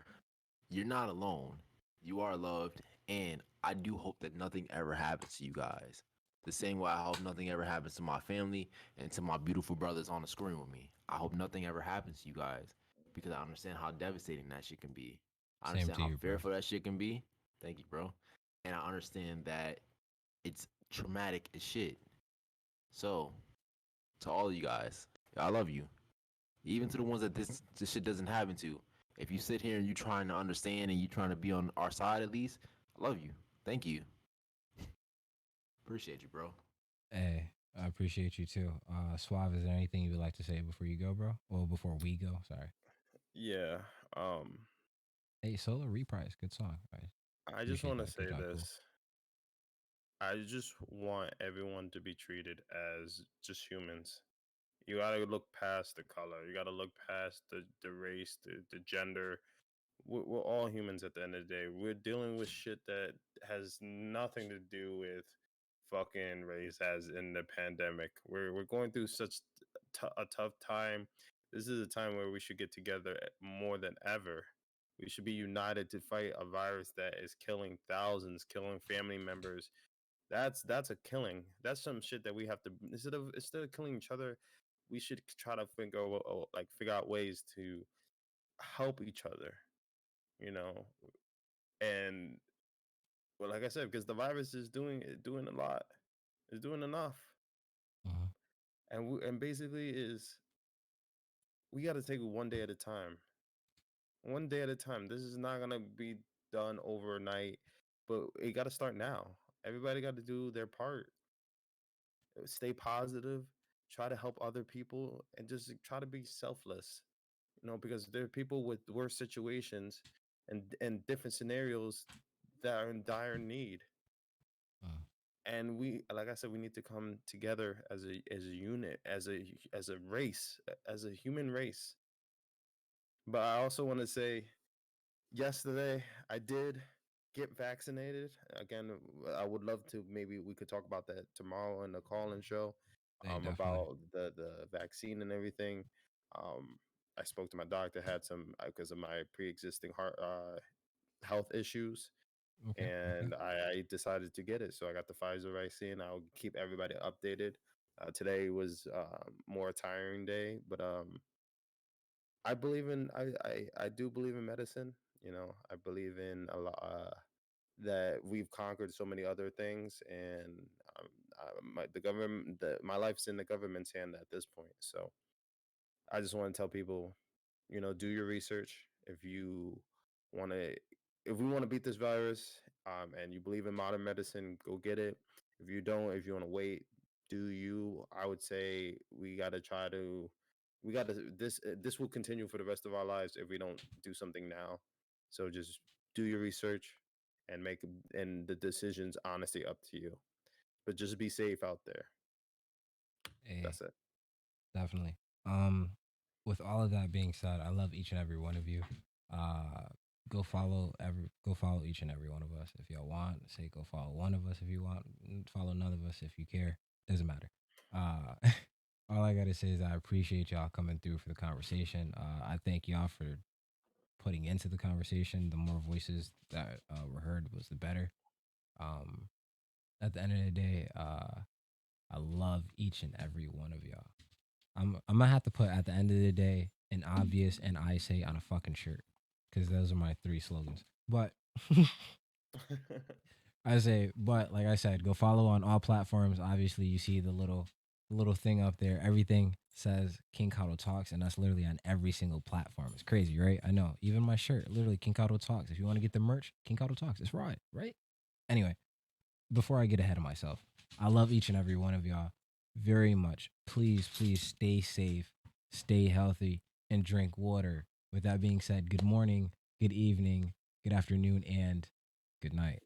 you're not alone. You are loved, and I do hope that nothing ever happens to you guys. The same way I hope nothing ever happens to my family and to my beautiful brothers on the screen with me. I hope nothing ever happens to you guys because I understand how devastating that shit can be. I Same understand to how you, bro. fearful that shit can be. Thank you, bro. And I understand that it's traumatic as shit. So, to all of you guys, I love you. Even to the ones that this shit doesn't happen to. If you sit here and you trying to understand and you trying to be on our side at least, I love you. Thank you. Appreciate you, bro. Hey, I appreciate you too. Suave, is there anything you would like to say before you go, bro? Well, before we go, sorry. Yeah. Hey, Solo Reprise, good song. I I just appreciate want to that. Good say job, cool. this. I just want everyone to be treated as just humans. You gotta look past the color. You gotta look past the race, the gender. We're all humans at the end of the day. We're dealing with shit that has nothing to do with fucking race, as in the pandemic. We're going through such a tough time. This is a time where we should get together more than ever. We should be united to fight a virus that is killing thousands, killing family members. That's a killing. That's some shit that we have to, instead of killing each other, we should try to figure out ways to help each other, you know. And well, like I said, because the virus is doing a lot, is doing enough, Uh-huh. and basically is, we got to take it one day at a time, one day at a time. This is not gonna be done overnight, but it got to start now. Everybody got to do their part. Stay positive, try to help other people, and just try to be selfless. Because there are people with worse situations and different scenarios that are in dire need. Uh-huh. And we, like I said, we need to come together as a unit, as a race, as a human race. But I also want to say, yesterday I did get vaccinated. Again, I would love to, maybe we could talk about that tomorrow in the call-in show, Hey, definitely. about the vaccine and everything. Um, I spoke to my doctor, had some, because of my pre-existing health issues, Okay, okay. and I decided to get it. So I got the Pfizer vaccine. I'll keep everybody updated. Today was more tiring day, but I believe in I do believe in medicine. I believe in a lot, that we've conquered so many other things, and the government, my life's in the government's hand at this point. So I just want to tell people, do your research. Want to if we want to beat this virus, and you believe in modern medicine, go get it. If you don't, if you want to wait, do you. I would say we got to this will continue for the rest of our lives if we don't do something now. So just do your research and make, and the decisions honestly up to you. But just be safe out there. Hey, That's it. definitely. Um, with all of that being said, I love each and every one of you. Uh, go follow each and every one of us if y'all want. Say go follow one of us if you want. Follow none of us if you care. Doesn't matter. All I gotta say is I appreciate y'all coming through for the conversation. I thank y'all for putting into the conversation. The more voices that were heard was the better. Um, at the end of the day, I love each and every one of y'all. I'm gonna have to put at the end of the day an obvious and I say on a fucking shirt because those are my three slogans. But I say, but like I said, go follow on all platforms. Obviously, you see the little thing up there. Everything says KingKadoTalks, and that's literally on every single platform. It's crazy, right? I know. Even my shirt, literally KingKadoTalks. If you want to get the merch, KingKadoTalks. It's right? Anyway, before I get ahead of myself, I love each and every one of y'all very much. Please, please stay safe, stay healthy, and drink water. With that being said, good morning, good evening, good afternoon, and good night.